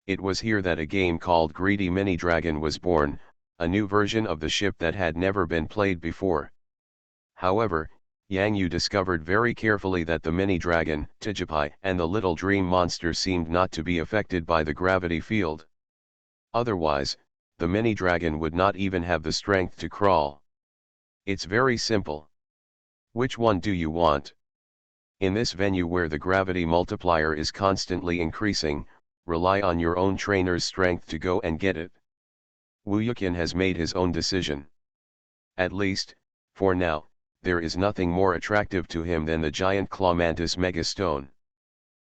It was here that a game called Greedy Mini Dragon was born, a new version of the ship that had never been played before. However, Yang Yu discovered very carefully that the mini dragon, Tijipai, and the little dream monster seemed not to be affected by the gravity field. Otherwise, the mini dragon would not even have the strength to crawl. It's very simple. Which one do you want? In this venue where the gravity multiplier is constantly increasing, rely on your own trainer's strength to go and get it. Wooyukin has made his own decision. At least, for now, there is nothing more attractive to him than the giant Clawmantis megastone.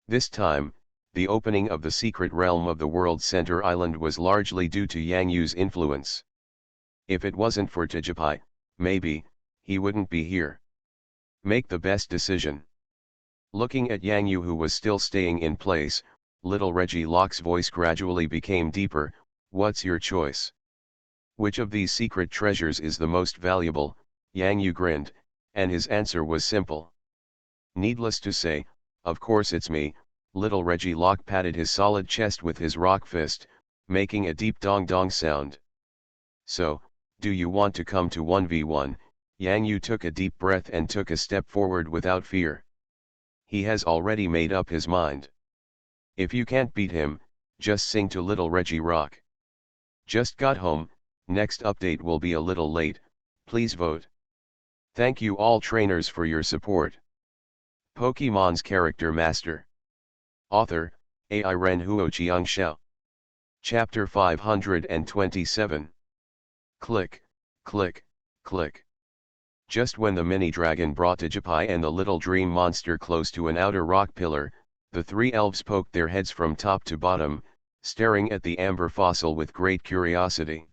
This time, the opening of the secret realm of the world's center island was largely due to Yang Yu's influence. If it wasn't for Tijipai, maybe, he wouldn't be here. Make the best decision. Looking at Yang Yu, who was still staying in place, little Reggie Locke's voice gradually became deeper. What's your choice? Which of these secret treasures is the most valuable? Yang Yu grinned, and his answer was simple. Needless to say, of course it's me. Little Reggie Locke patted his solid chest with his rock fist, making a deep dong-dong sound. So, do you want to come to 1v1? Yang Yu took a deep breath and took a step forward without fear. He has already made up his mind. If you can't beat him, just sing to Little Reggie Rock. Just got home, next update will be a little late, please vote. Thank you all trainers for your support. Pokemon's Character Master. Author, AI Renhuo Xiangxiao. Chapter 527. Click, click, click. Just when the mini-dragon brought Tijipai and the little dream monster close to an outer rock pillar, the three elves poked their heads from top to bottom, staring at the amber fossil with great curiosity.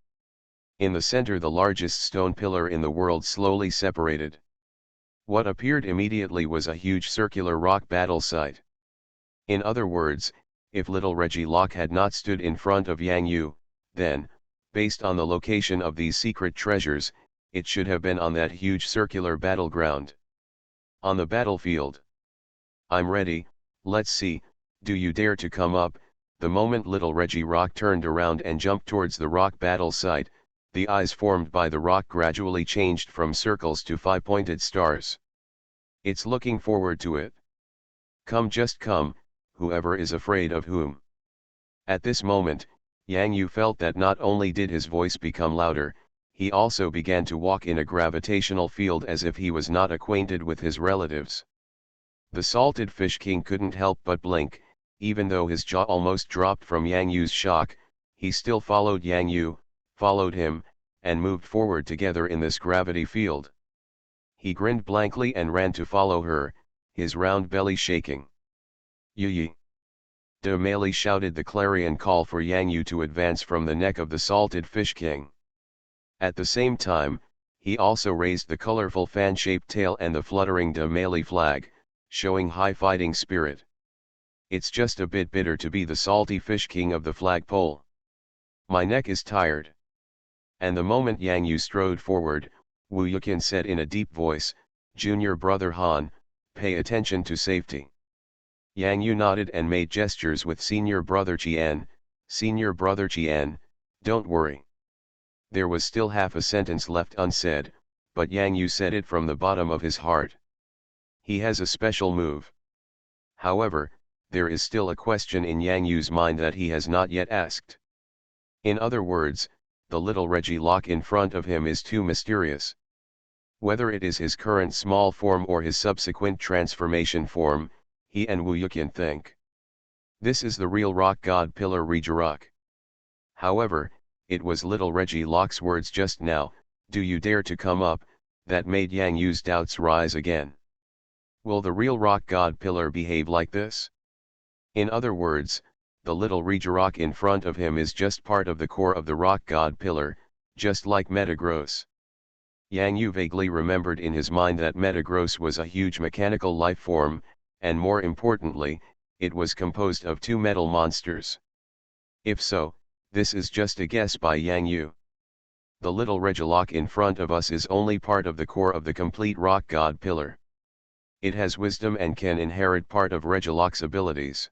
In the center, the largest stone pillar in the world slowly separated. What appeared immediately was a huge circular rock battle site. In other words, if little Reggie Locke had not stood in front of Yang Yu, then, based on the location of these secret treasures, it should have been on that huge circular battleground. On the battlefield. I'm ready, let's see, do you dare to come up? The moment little Reggie Rock turned around and jumped towards the rock battle site, the eyes formed by the rock gradually changed from circles to five-pointed stars. It's looking forward to it. Come, just come, whoever is afraid of whom. At this moment, Yang Yu felt that not only did his voice become louder, he also began to walk in a gravitational field as if he was not acquainted with his relatives. The Salted Fish King couldn't help but blink. Even though his jaw almost dropped from Yang Yu's shock, he still followed Yang Yu, followed him, and moved forward together in this gravity field. He grinned blankly and ran to follow her, his round belly shaking. Yi! De Mali shouted the clarion call for Yang Yu to advance from the neck of the Salted Fish King. At the same time, he also raised the colorful fan-shaped tail and the fluttering De Mali flag, showing high fighting spirit. It's just a bit bitter to be the Salty Fish King of the flagpole. My neck is tired. And the moment Yang Yu strode forward, Wu Yukin said in a deep voice, Junior brother Han, pay attention to safety. Yang Yu nodded and made gestures with Senior brother Qian, Senior brother Qian, don't worry. There was still half a sentence left unsaid, but Yang Yu said it from the bottom of his heart. He has a special move. However, there is still a question in Yang Yu's mind that he has not yet asked. In other words, the little Reggie Locke in front of him is too mysterious. Whether it is his current small form or his subsequent transformation form, he and Wu Yukin think. This is the real rock god pillar Regirock. However, it was little Reggie Locke's words just now, do you dare to come up, that made Yang Yu's doubts rise again. Will the real rock god pillar behave like this? In other words, the little Regirock in front of him is just part of the core of the rock god pillar, just like Metagross. Yang Yu vaguely remembered in his mind that Metagross was a huge mechanical life form, and more importantly, it was composed of two metal monsters. If so, this is just a guess by Yang Yu. The little Regirock in front of us is only part of the core of the complete rock god pillar. It has wisdom and can inherit part of Regirock's abilities.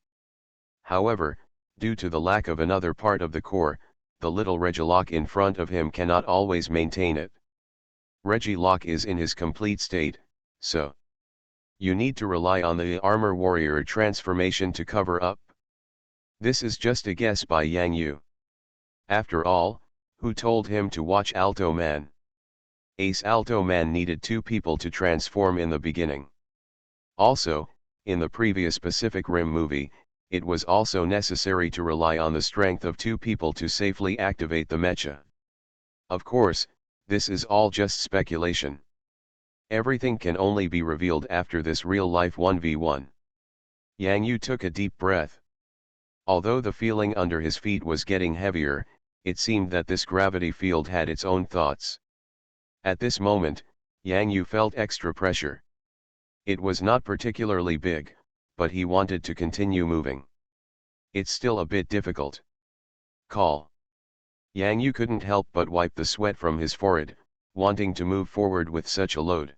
However, due to the lack of another part of the core, the little Regirock in front of him cannot always maintain it. Regirock is in his complete state, so you need to rely on the Armor Warrior transformation to cover up. This is just a guess by Yang Yu. After all, who told him to watch Alto Man? Ace Alto Man needed two people to transform in the beginning. Also, in the previous Pacific Rim movie, it was also necessary to rely on the strength of two people to safely activate the mecha. Of course, this is all just speculation. Everything can only be revealed after this real-life 1v1. Yang Yu took a deep breath. Although the feeling under his feet was getting heavier, it seemed that this gravity field had its own thoughts. At this moment, Yang Yu felt extra pressure. It was not particularly big, but he wanted to continue moving. It's still a bit difficult. Call. Yang Yu couldn't help but wipe the sweat from his forehead, wanting to move forward with such a load.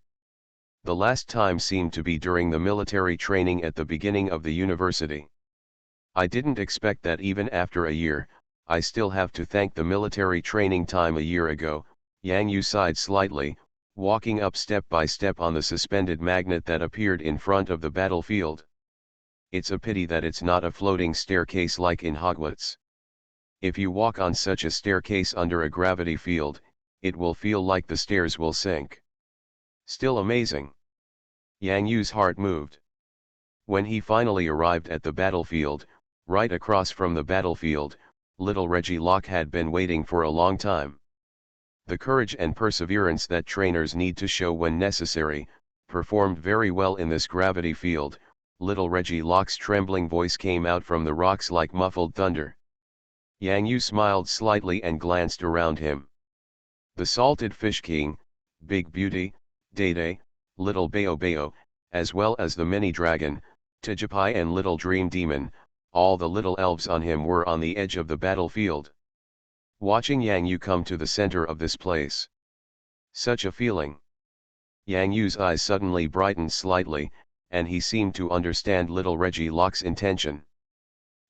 The last time seemed to be during the military training at the beginning of the university. I didn't expect that even after a year, I still have to thank the military training time a year ago. Yang Yu sighed slightly, walking up step by step on the suspended magnet that appeared in front of the battlefield. It's a pity that it's not a floating staircase like in Hogwarts. If you walk on such a staircase under a gravity field, it will feel like the stairs will sink. Still amazing. Yang Yu's heart moved. When he finally arrived at the battlefield, right across from the battlefield, little Reggie Locke had been waiting for a long time. The courage and perseverance that trainers need to show when necessary, performed very well in this gravity field. Little Reggie Locke's trembling voice came out from the rocks like muffled thunder. Yang Yu smiled slightly and glanced around him. The Salted Fish King, Big Beauty, Day, Little Bayo, as well as the Mini Dragon, Tijapai and Little Dream Demon, all the little elves on him were on the edge of the battlefield, watching Yang Yu come to the center of this place. Such a feeling. Yang Yu's eyes suddenly brightened slightly, and he seemed to understand little Reggie Locke's intention.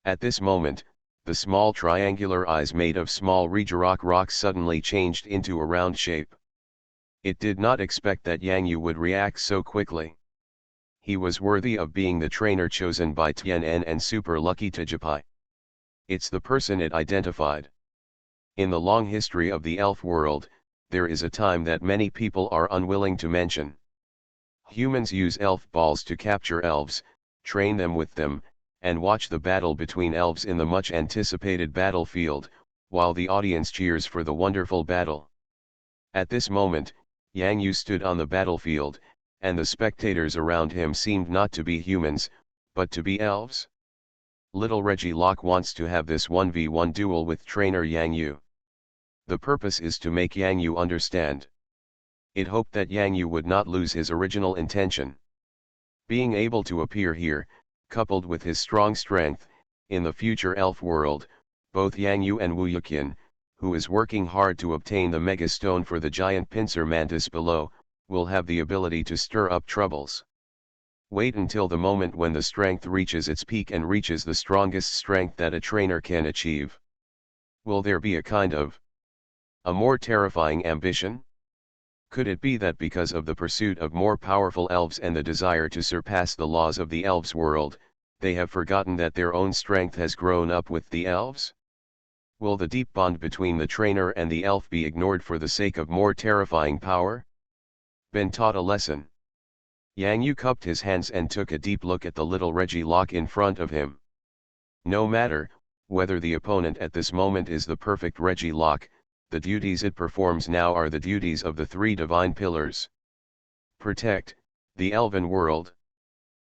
At this moment, the small triangular eyes made of small Regirock rocks suddenly changed into a round shape. It did not expect that Yang Yu would react so quickly. He was worthy of being the trainer chosen by Tian'en and super lucky Tijapai. It's the person it identified. In the long history of the elf world, there is a time that many people are unwilling to mention. Humans use elf balls to capture elves, train them with them, and watch the battle between elves in the much anticipated battlefield, while the audience cheers for the wonderful battle. At this moment, Yang Yu stood on the battlefield, and the spectators around him seemed not to be humans, but to be elves. Little Reggie Locke wants to have this 1v1 duel with trainer Yang Yu. The purpose is to make Yang Yu understand. It hoped that Yang Yu would not lose his original intention. Being able to appear here, coupled with his strong strength, in the future elf world, both Yang Yu and Wu Yuqian, who is working hard to obtain the Mega Stone for the giant pincer mantis below, will have the ability to stir up troubles. Wait until the moment when the strength reaches its peak and reaches the strongest strength that a trainer can achieve. Will there be a kind of a more terrifying ambition? Could it be that because of the pursuit of more powerful elves and the desire to surpass the laws of the elves' world, they have forgotten that their own strength has grown up with the elves? Will the deep bond between the trainer and the elf be ignored for the sake of more terrifying power? Been taught a lesson. Yang Yu cupped his hands and took a deep look at the little Reggie Locke in front of him. No matter whether the opponent at this moment is the perfect Reggie Locke, the duties it performs now are the duties of the three divine pillars. Protect the elven world.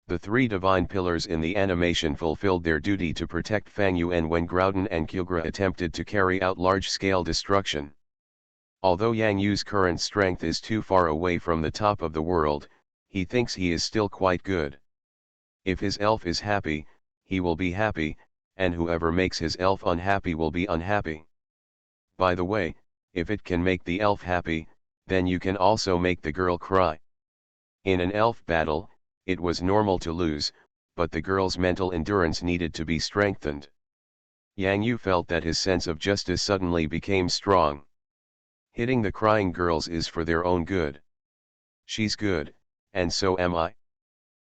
The three divine pillars in the animation fulfilled their duty to protect Fang Yuan when Groudon and Kyogre attempted to carry out large-scale destruction. Although Yang Yu's current strength is too far away from the top of the world, he thinks he is still quite good. If his elf is happy, he will be happy, and whoever makes his elf unhappy will be unhappy. By the way, if it can make the elf happy, then you can also make the girl cry. In an elf battle, it was normal to lose, but the girl's mental endurance needed to be strengthened. Yang Yu felt that his sense of justice suddenly became strong. Hitting the crying girls is for their own good. She's good, and so am I.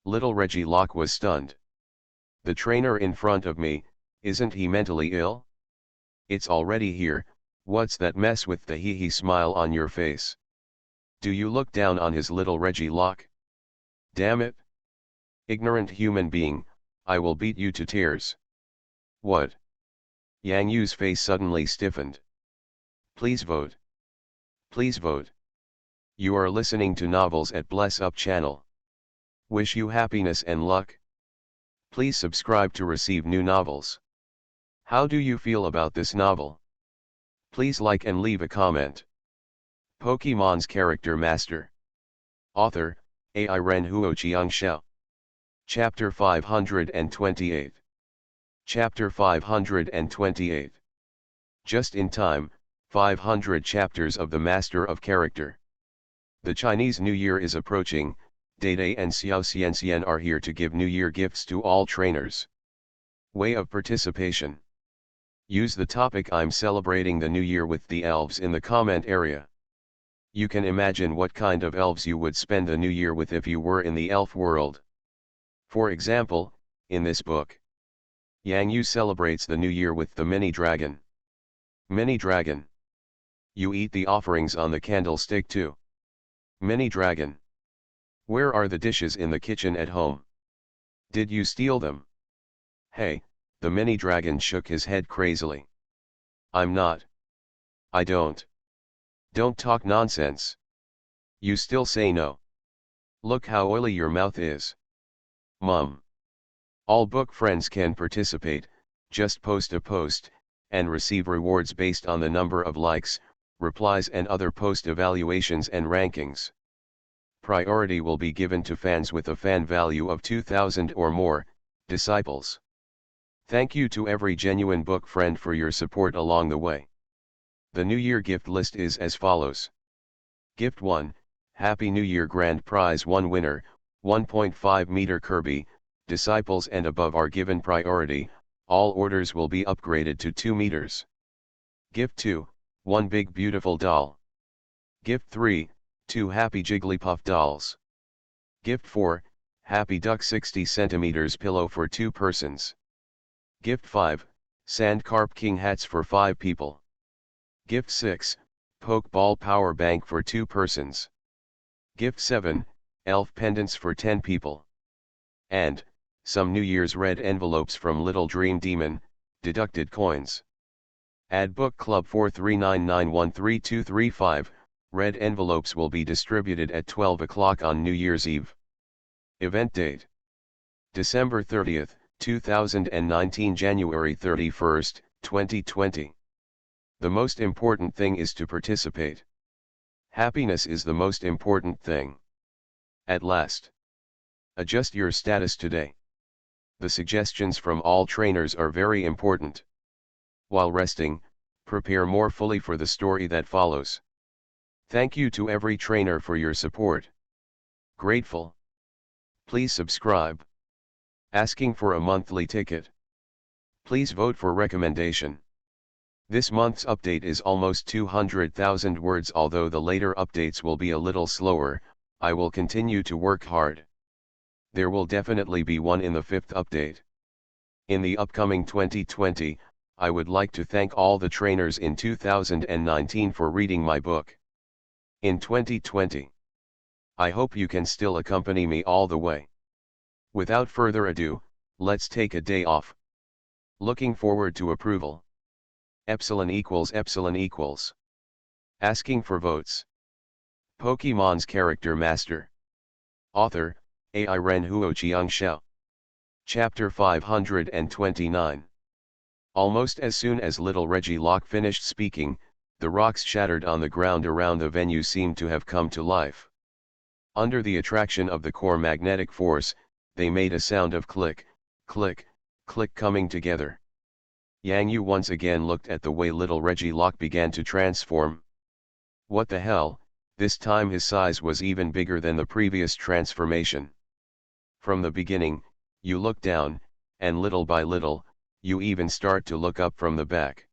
Little Reggie Locke was stunned. The trainer in front of me, isn't he mentally ill? It's already here. What's that mess with the hee-hee smile on your face? Do you look down on his little Reggie Locke? Damn it! Ignorant human being, I will beat you to tears. What? Yang Yu's face suddenly stiffened. Please vote. Please vote. You are listening to Novels at Bless Up channel. Wish you happiness and luck. Please subscribe to receive new novels. How do you feel about this novel? Please like and leave a comment. Pokemon's Character Master. Author, Ai Ren Huo Chiang Xiao. Chapter 528. Chapter 528. Just in time, 500 chapters of the Master of Character. The Chinese New Year is approaching. Dede and Xiao Xianxian are here to give New Year gifts to all trainers. Way of participation. Use the topic "I'm celebrating the New Year with the elves" in the comment area. You can imagine what kind of elves you would spend the New Year with if you were in the elf world. For example, in this book, Yang Yu celebrates the New Year with the mini dragon. Mini dragon. You eat the offerings on the candlestick too. Mini dragon. Where are the dishes in the kitchen at home? Did you steal them? Hey, the mini dragon shook his head crazily. I'm not. I don't. Don't talk nonsense. You still say no. Look how oily your mouth is. Mum. All book friends can participate, just post a post, and receive rewards based on the number of likes, replies and other post evaluations and rankings. Priority will be given to fans with a fan value of 2,000 or more, disciples. Thank you to every genuine book friend for your support along the way. The New Year gift list is as follows. Gift 1, Happy New Year Grand Prize 1 winner, 1.5 meter Kirby, disciples and above are given priority, all orders will be upgraded to 2 meters. Gift 2, 1 big beautiful doll. Gift 3, 2 happy Jigglypuff dolls. Gift 4, Happy Duck 60 centimeters pillow for 2 persons. Gift 5, Sand Carp King hats for 5 people. Gift 6, Pokeball power bank for 2 persons. Gift 7, Elf pendants for 10 people. And, some New Year's red envelopes from Little Dream Demon, deducted coins. Add Book Club 4399132235, red envelopes will be distributed at 12 o'clock on New Year's Eve. Event date: December 30th, 2019 January 31st, 2020. The most important thing is to participate. Happiness is the most important thing. At last. Adjust your status today. The suggestions from all trainers are very important. While resting, prepare more fully for the story that follows. Thank you to every trainer for your support. Grateful. Please subscribe. Asking for a monthly ticket. Please vote for recommendation. This month's update is almost 200,000 words. Although the later updates will be a little slower, I will continue to work hard. There will definitely be one in the 5th update. In the upcoming 2020, I would like to thank all the trainers in 2019 for reading my book. In 2020, I hope you can still accompany me all the way. Without further ado, let's take a day off. Looking forward to approval. Epsilon equals epsilon equals. Asking for votes. Pokemon's Character Master. Author, Ai Ren Huo Chiang Xiao. Chapter 529. Almost as soon as little Reggie Locke finished speaking, the rocks shattered on the ground around the venue seemed to have come to life. Under the attraction of the core magnetic force, they made a sound of click, click, click coming together. Yang Yu once again looked at the way little Reggie Locke began to transform. What the hell, this time his size was even bigger than the previous transformation. From the beginning, you look down, and little by little, you even start to look up from the back.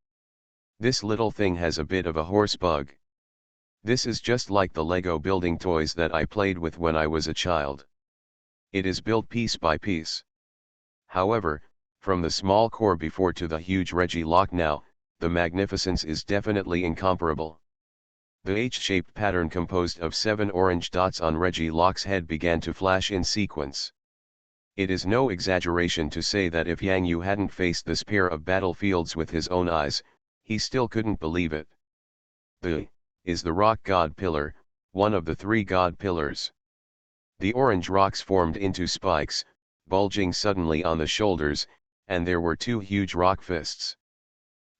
This little thing has a bit of a horse bug. This is just like the Lego building toys that I played with when I was a child. It is built piece by piece. However, from the small core before to the huge Reggie Locke now, the magnificence is definitely incomparable. The H-shaped pattern composed of 7 orange dots on Reggie Locke's head began to flash in sequence. It is no exaggeration to say that if Yang Yu hadn't faced this pair of battlefields with his own eyes, he still couldn't believe it. The is the rock god pillar, one of the three god pillars. The orange rocks formed into spikes, bulging suddenly on the shoulders, and there were two huge rock fists.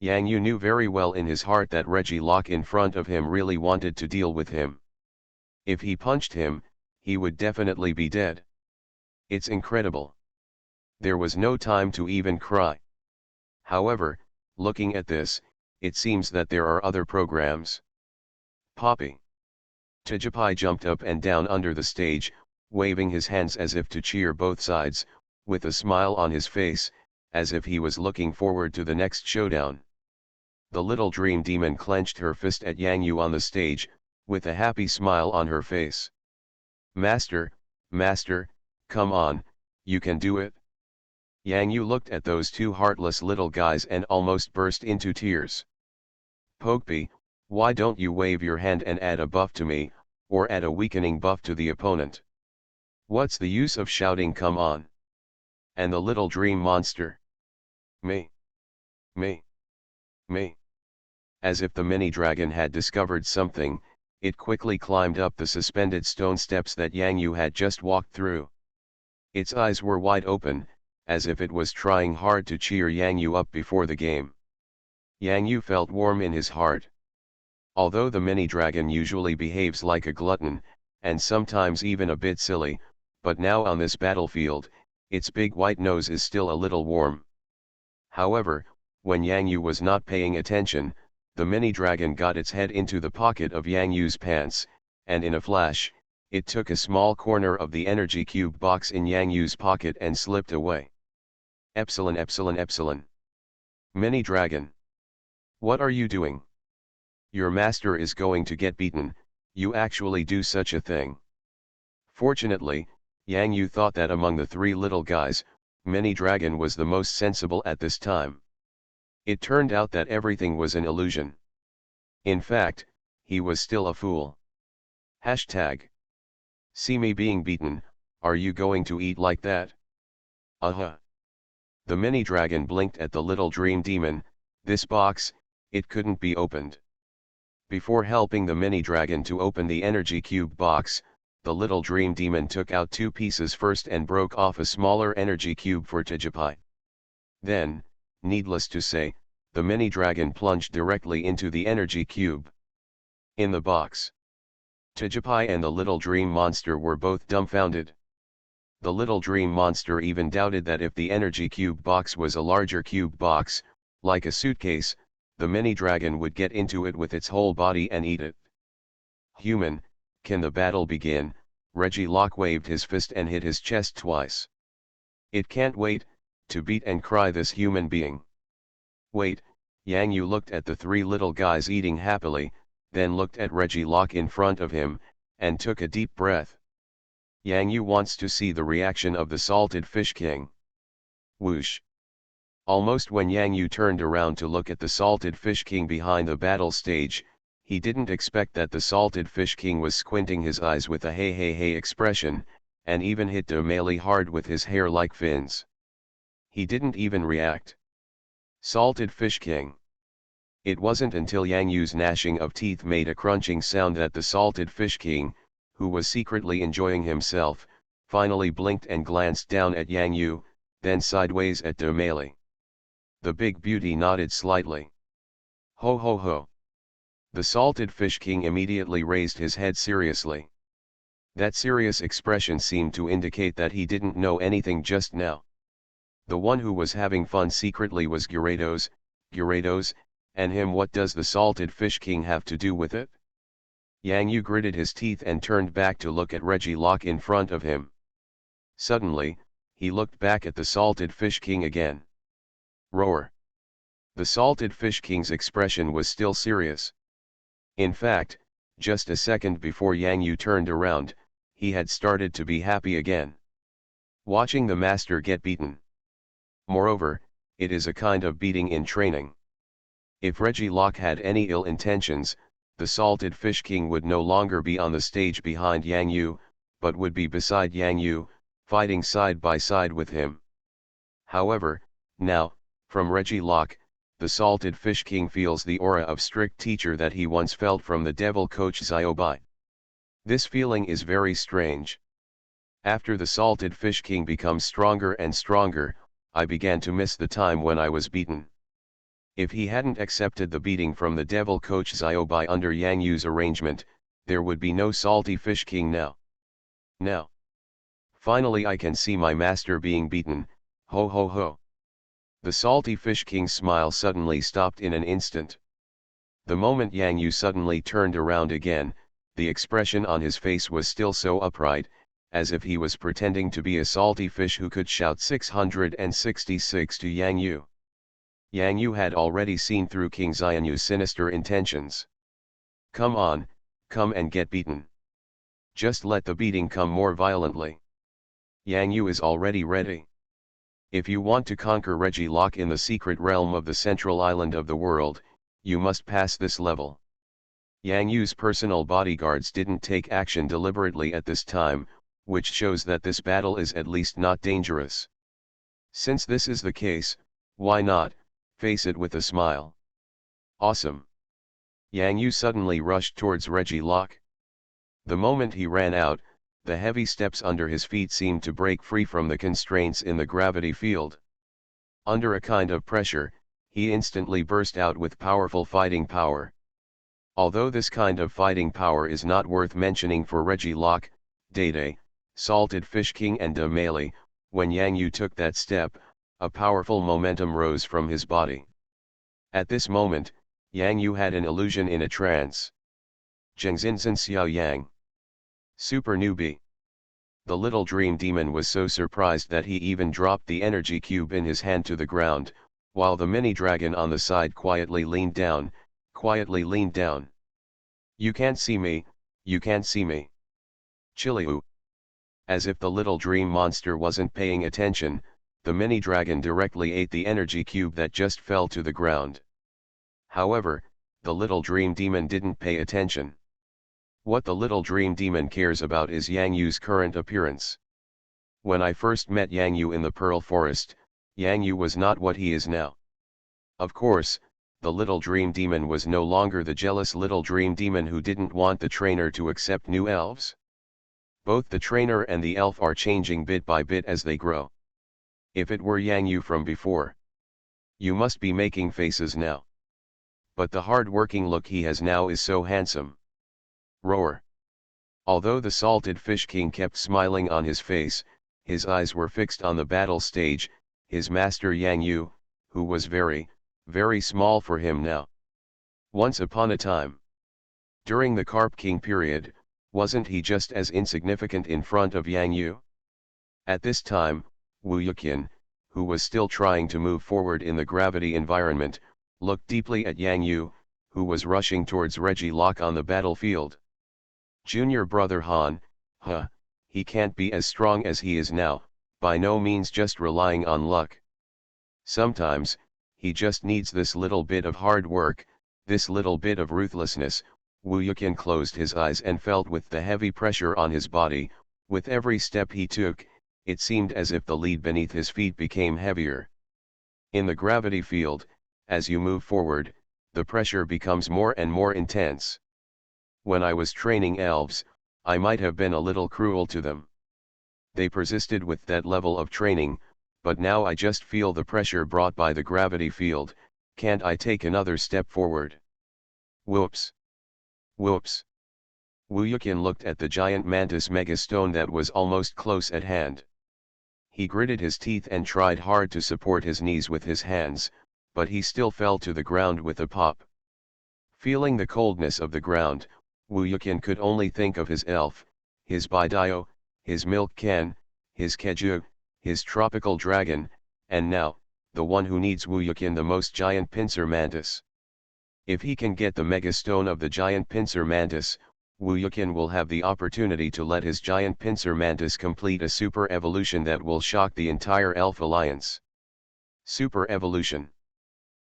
Yang Yu knew very well in his heart that Reggie Locke in front of him really wanted to deal with him. If he punched him, he would definitely be dead. It's incredible. There was no time to even cry. However, looking at this, it seems that there are other programs. Poppy. Tijipai jumped up and down under the stage, waving his hands as if to cheer both sides, with a smile on his face, as if he was looking forward to the next showdown. The little dream demon clenched her fist at Yang Yu on the stage, with a happy smile on her face. Master, Master, come on, you can do it. Yang Yu looked at those two heartless little guys and almost burst into tears. Pokpi, why don't you wave your hand and add a buff to me, or add a weakening buff to the opponent? What's the use of shouting come on? And the little dream monster? Me. Me. Me. As if the mini-dragon had discovered something, it quickly climbed up the suspended stone steps that Yang Yu had just walked through. Its eyes were wide open, as if it was trying hard to cheer Yang Yu up before the game. Yang Yu felt warm in his heart. Although the mini-dragon usually behaves like a glutton, and sometimes even a bit silly, but now on this battlefield, its big white nose is still a little warm. However, when Yang Yu was not paying attention, the mini-dragon got its head into the pocket of Yang Yu's pants, and in a flash, it took a small corner of the energy cube box in Yang Yu's pocket and slipped away. Epsilon epsilon epsilon. Mini-dragon. What are you doing? Your master is going to get beaten, you actually do such a thing. Fortunately, Yang Yu thought that among the three little guys, Mini-dragon was the most sensible at this time. It turned out that everything was an illusion. In fact, he was still a fool. Hashtag. See me being beaten, are you going to eat like that? The mini-dragon blinked at the little dream demon. This box, it couldn't be opened. Before helping the mini-dragon to open the energy cube box, the little dream demon took out two pieces first and broke off a smaller energy cube for Tijipai. Then, needless to say, the mini-dragon plunged directly into the energy cube. In the box, Tijipai and the little dream monster were both dumbfounded. The little dream monster even doubted that if the energy cube box was a larger cube box, like a suitcase, the mini-dragon would get into it with its whole body and eat it. Human, can the battle begin? Reggie Locke waved his fist and hit his chest twice. It can't wait, to beat and cry this human being. Wait, Yang Yu looked at the three little guys eating happily, then looked at Reggie Locke in front of him, and took a deep breath. Yang Yu wants to see the reaction of the Salted Fish King. Whoosh. Almost when Yang Yu turned around to look at the Salted Fish King behind the battle stage, he didn't expect that the Salted Fish King was squinting his eyes with a hey hey hey expression, and even hit Domali hard with his hair like fins. He didn't even react. Salted Fish King. It wasn't until Yang Yu's gnashing of teeth made a crunching sound that the Salted Fish King, who was secretly enjoying himself, finally blinked and glanced down at Yang Yu, then sideways at Domali. The big beauty nodded slightly. Ho ho ho. The Salted Fish King immediately raised his head seriously. That serious expression seemed to indicate that he didn't know anything just now. The one who was having fun secretly was Gyarados, and him. What does the Salted Fish King have to do with it? Yang Yu gritted his teeth and turned back to look at Reggie Locke in front of him. Suddenly, he looked back at the Salted Fish King again. Roar. The Salted Fish King's expression was still serious. In fact, just a second before Yang Yu turned around, he had started to be happy again. Watching the master get beaten. Moreover, it is a kind of beating in training. If Reggie Locke had any ill intentions, the Salted Fish King would no longer be on the stage behind Yang Yu, but would be beside Yang Yu, fighting side by side with him. However, now, from Reggie Locke, the Salted Fish King feels the aura of strict teacher that he once felt from the devil coach Xiaobai. This feeling is very strange. After the Salted Fish King becomes stronger and stronger, I began to miss the time when I was beaten. If he hadn't accepted the beating from the devil coach Xiaobai under Yang Yu's arrangement, there would be no Salty Fish King now. Now, finally I can see my master being beaten, ho ho ho. The Salty Fish King's smile suddenly stopped in an instant. The moment Yang Yu suddenly turned around again, the expression on his face was still so upright, as if he was pretending to be a salty fish who could shout 666 to Yang Yu. Yang Yu had already seen through King Xianyu's sinister intentions. Come on, come and get beaten. Just let the beating come more violently. Yang Yu is already ready. If you want to conquer Reggie Locke in the secret realm of the central island of the world, you must pass this level. Yang Yu's personal bodyguards didn't take action deliberately at this time, which shows that this battle is at least not dangerous. Since this is the case, why not face it with a smile? Awesome. Yang Yu suddenly rushed towards Reggie Locke. The moment he ran out, the heavy steps under his feet seemed to break free from the constraints in the gravity field. Under a kind of pressure, he instantly burst out with powerful fighting power. Although this kind of fighting power is not worth mentioning for Reggie Locke, Dede, Salted Fish King and Male, when Yang Yu took that step, a powerful momentum rose from his body. At this moment, Yang Yu had an illusion in a trance. Zhengzinzhen Xiao Yang. Super newbie. The little dream demon was so surprised that he even dropped the energy cube in his hand to the ground, while the mini dragon on the side quietly leaned down. You can't see me, you can't see me. Chiliu. As if the little dream monster wasn't paying attention, the mini dragon directly ate the energy cube that just fell to the ground. However, the little dream demon didn't pay attention. What the little dream demon cares about is Yang Yu's current appearance. When I first met Yang Yu in the Pearl Forest, Yang Yu was not what he is now. Of course, the little dream demon was no longer the jealous little dream demon who didn't want the trainer to accept new elves. Both the trainer and the elf are changing bit by bit as they grow. If it were Yang Yu from before, you must be making faces now. But the hard-working look he has now is so handsome. Roar. Although the Salted Fish King kept smiling on his face, his eyes were fixed on the battle stage, his master Yang Yu, who was very, very small for him now. Once upon a time, during the Carp King period, wasn't he just as insignificant in front of Yang Yu? At this time, Wu Yuqian, who was still trying to move forward in the gravity environment, looked deeply at Yang Yu, who was rushing towards Reggie Locke on the battlefield. Junior brother Han, he can't be as strong as he is now, by no means just relying on luck. Sometimes, he just needs this little bit of hard work, this little bit of ruthlessness. Wu Yuqian closed his eyes and felt with the heavy pressure on his body. With every step he took, it seemed as if the lead beneath his feet became heavier. In the gravity field, as you move forward, the pressure becomes more and more intense. When I was training elves, I might have been a little cruel to them. They persisted with that level of training, but now I just feel the pressure brought by the gravity field. Can't I take another step forward? Whoops. Whoops. Wu Yuqian looked at the giant mantis megastone that was almost close at hand. He gritted his teeth and tried hard to support his knees with his hands, but he still fell to the ground with a pop. Feeling the coldness of the ground, Wu Yuqian could only think of his elf, his Baidio, his milk can, his Keju, his tropical dragon, and now, the one who needs Wu Yuqian the most, giant pincer mantis. If he can get the megastone of the giant pincer mantis, Wu Yuqian will have the opportunity to let his giant pincer mantis complete a super evolution that will shock the entire elf alliance. Super evolution.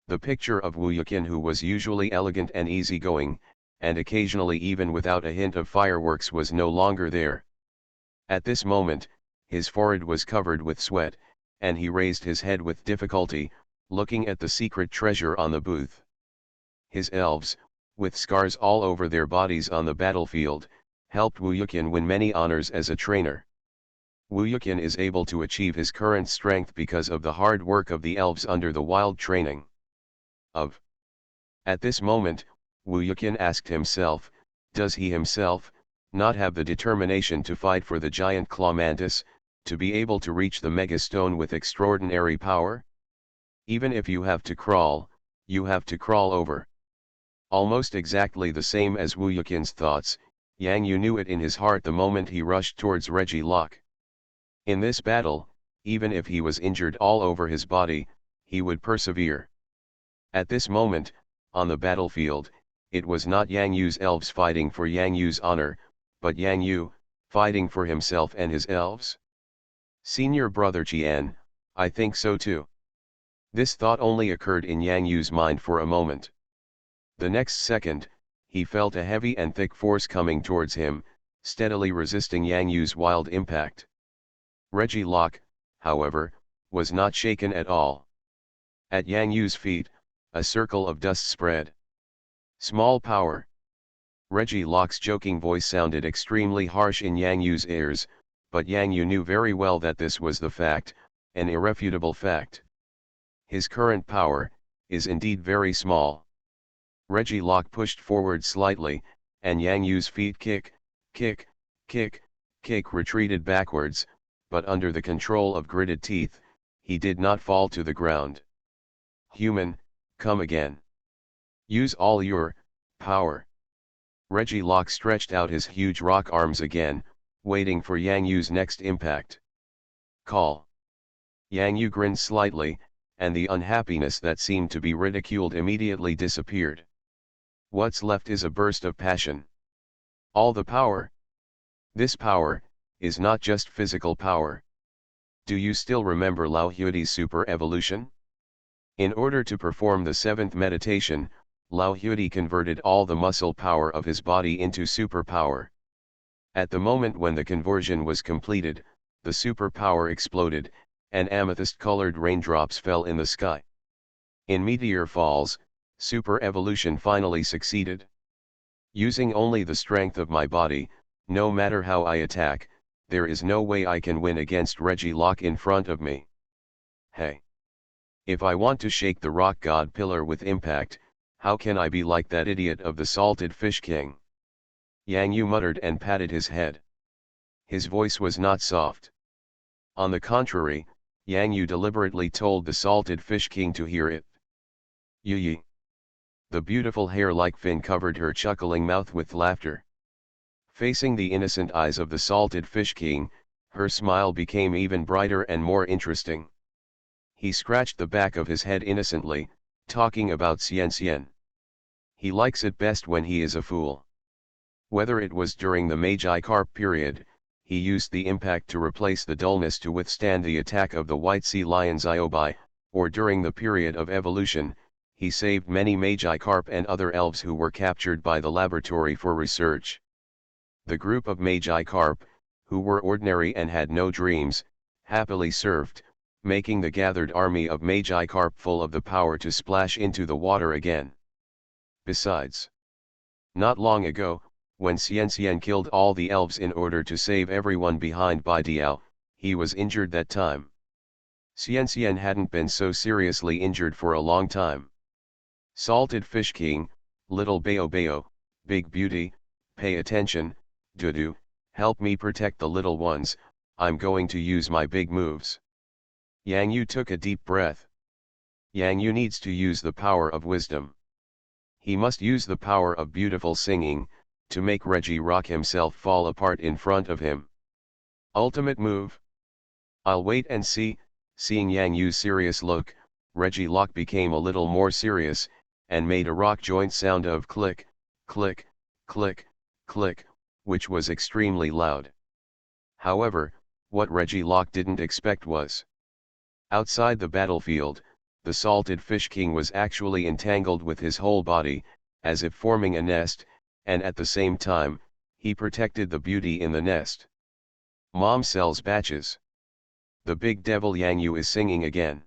The picture of Wu Yuqian, who was usually elegant and easygoing, and occasionally even without a hint of fireworks, was no longer there. At this moment, his forehead was covered with sweat, and he raised his head with difficulty, looking at the secret treasure on the booth. His elves, with scars all over their bodies on the battlefield, helped Wu Yuqian win many honors as a trainer. Wu Yuqian is able to achieve his current strength because of the hard work of the elves under the wild training. At this moment, Wu Yuqian asked himself, does he himself not have the determination to fight for the giant claw mantis, to be able to reach the megastone with extraordinary power? Even if you have to crawl, you have to crawl over. Almost exactly the same as Wu Yuqian's thoughts, Yang Yu knew it in his heart the moment he rushed towards Reggie Locke. In this battle, even if he was injured all over his body, he would persevere. At this moment, on the battlefield, it was not Yang Yu's elves fighting for Yang Yu's honor, but Yang Yu, fighting for himself and his elves. Senior brother Qian, I think so too. This thought only occurred in Yang Yu's mind for a moment. The next second, he felt a heavy and thick force coming towards him, steadily resisting Yang Yu's wild impact. Reggie Locke, however, was not shaken at all. At Yang Yu's feet, a circle of dust spread. Small power. Reggie Locke's joking voice sounded extremely harsh in Yang Yu's ears, but Yang Yu knew very well that this was the fact, an irrefutable fact. His current power is indeed very small. Reggie Locke pushed forward slightly, and Yang Yu's feet kick, retreated backwards, but under the control of gritted teeth, he did not fall to the ground. Human, come again. Use all your power. Reggie Locke stretched out his huge rock arms again, waiting for Yang Yu's next impact. Call. Yang Yu grinned slightly, and the unhappiness that seemed to be ridiculed immediately disappeared. What's left is a burst of passion. All the power. This power is not just physical power. Do you still remember Lao Huidi's super evolution? In order to perform the seventh meditation, Lao Huidi converted all the muscle power of his body into superpower. At the moment when the conversion was completed, the superpower exploded, and amethyst-colored raindrops fell in the sky. In meteor falls, super evolution finally succeeded. Using only the strength of my body, no matter how I attack, there is no way I can win against Reggie Locke in front of me. Hey! If I want to shake the rock god pillar with impact, how can I be like that idiot of the Salted Fish King? Yang Yu muttered and patted his head. His voice was not soft. On the contrary, Yang Yu deliberately told the Salted Fish King to hear it. Yi. The beautiful hair like fin covered her chuckling mouth with laughter. Facing the innocent eyes of the Salted Fish King, her smile became even brighter and more interesting. He scratched the back of his head innocently, talking about Xian. He likes it best when he is a fool. Whether it was during the Magi Carp period, he used the impact to replace the dullness to withstand the attack of the White Sea Lion's Iobai, or during the period of evolution, he saved many Magi Carp and other elves who were captured by the laboratory for research. The group of Magi Carp, who were ordinary and had no dreams, happily served, making the gathered army of Magi Carp full of the power to splash into the water again. Besides, not long ago, when Xian killed all the elves in order to save everyone behind by Diao, he was injured that time. Xian hadn't been so seriously injured for a long time. Salted Fish King, Little Bayo, Big Beauty, pay attention, Dudu, help me protect the little ones, I'm going to use my big moves. Yang Yu took a deep breath. Yang Yu needs to use the power of wisdom. He must use the power of beautiful singing, to make Reggie Rock himself fall apart in front of him. Ultimate move. I'll wait and see. Seeing Yang Yu's serious look, Reggie Locke became a little more serious, and made a rock joint sound of click, click, click, click, which was extremely loud. However, what Reggie Locke didn't expect was, outside the battlefield, the Salted Fish King was actually entangled with his whole body, as if forming a nest, and at the same time, he protected the beauty in the nest. Mom sells batches. The big devil Yang Yu is singing again.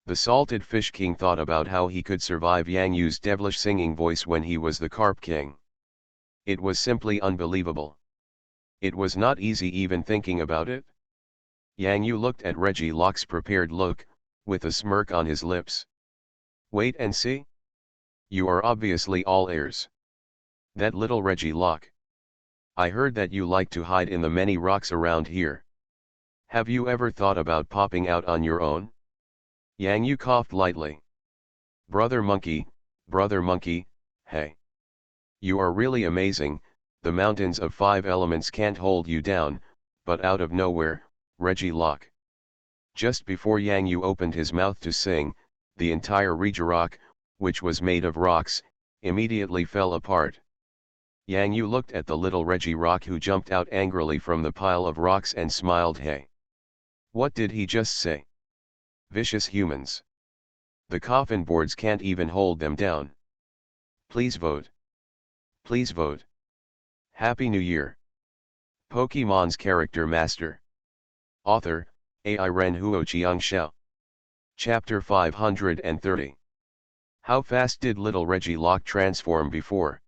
The salted fish king thought about how he could survive Yang Yu's devilish singing voice when he was the carp king. It was simply unbelievable. It was not easy even thinking about it. Yang Yu looked at Reggie Locke's prepared look, with a smirk on his lips. Wait and see. You are obviously all ears. That little Reggie Locke. I heard that you like to hide in the many rocks around here. Have you ever thought about popping out on your own? Yang Yu coughed lightly. Brother Monkey, hey. You are really amazing, the mountains of 5 elements can't hold you down, but out of nowhere, Reggie Locke. Just before Yang Yu opened his mouth to sing, the entire Rock, which was made of rocks, immediately fell apart. Yang Yu looked at the little Reggie Rock who jumped out angrily from the pile of rocks and smiled. Hey! What did he just say? Vicious humans. The coffin boards can't even hold them down. Please vote. Please vote. Happy New Year. Pokemon's Character Master. Author, Ai Ren Huo Chiang Xiao. Chapter 530. How fast did little Reggie Locke transform before?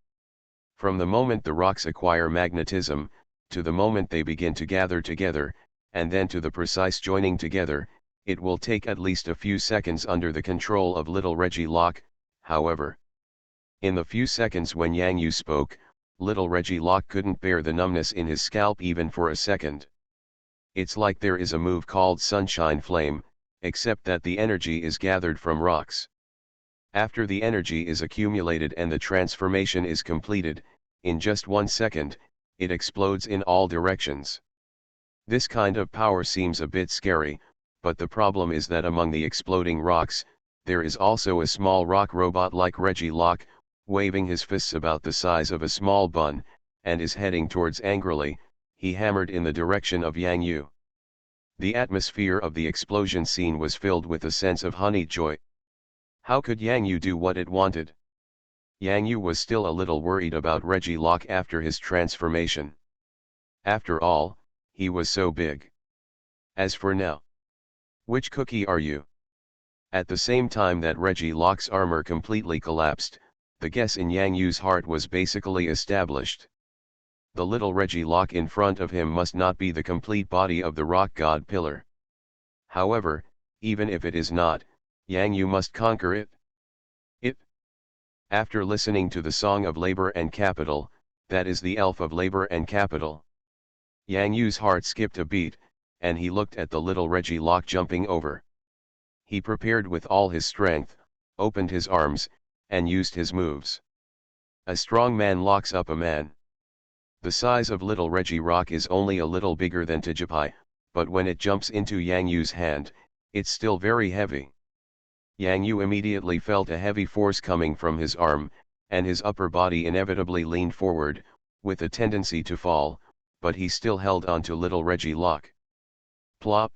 From the moment the rocks acquire magnetism, to the moment they begin to gather together, and then to the precise joining together, it will take at least a few seconds under the control of little Reggie Locke. However, in the few seconds when Yang Yu spoke, little Reggie Locke couldn't bear the numbness in his scalp even for a second. It's like there is a move called Sunshine Flame, except that the energy is gathered from rocks. After the energy is accumulated and the transformation is completed, in just 1 second, it explodes in all directions. This kind of power seems a bit scary, but the problem is that among the exploding rocks, there is also a small rock robot like Reggie Locke, waving his fists about the size of a small bun, and is heading towards angrily. He hammered in the direction of Yang Yu. The atmosphere of the explosion scene was filled with a sense of honeyed joy. How could Yang Yu do what it wanted? Yang Yu was still a little worried about Reggie Locke after his transformation. After all, he was so big. As for now, which cookie are you? At the same time that Reggie Locke's armor completely collapsed, the guess in Yang Yu's heart was basically established. The little Reggie Locke in front of him must not be the complete body of the rock god pillar. However, even if it is not, Yang Yu must conquer it. After listening to the Song of Labor and Capital, that is the Elf of Labor and Capital, Yang Yu's heart skipped a beat, and he looked at the little Reggie Locke jumping over. He prepared with all his strength, opened his arms, and used his moves. A strong man locks up a man. The size of little Reggie Rock is only a little bigger than Tijipai, but when it jumps into Yang Yu's hand, it's still very heavy. Yang Yu immediately felt a heavy force coming from his arm, and his upper body inevitably leaned forward, with a tendency to fall, but he still held on to little Reggie Locke. Plop!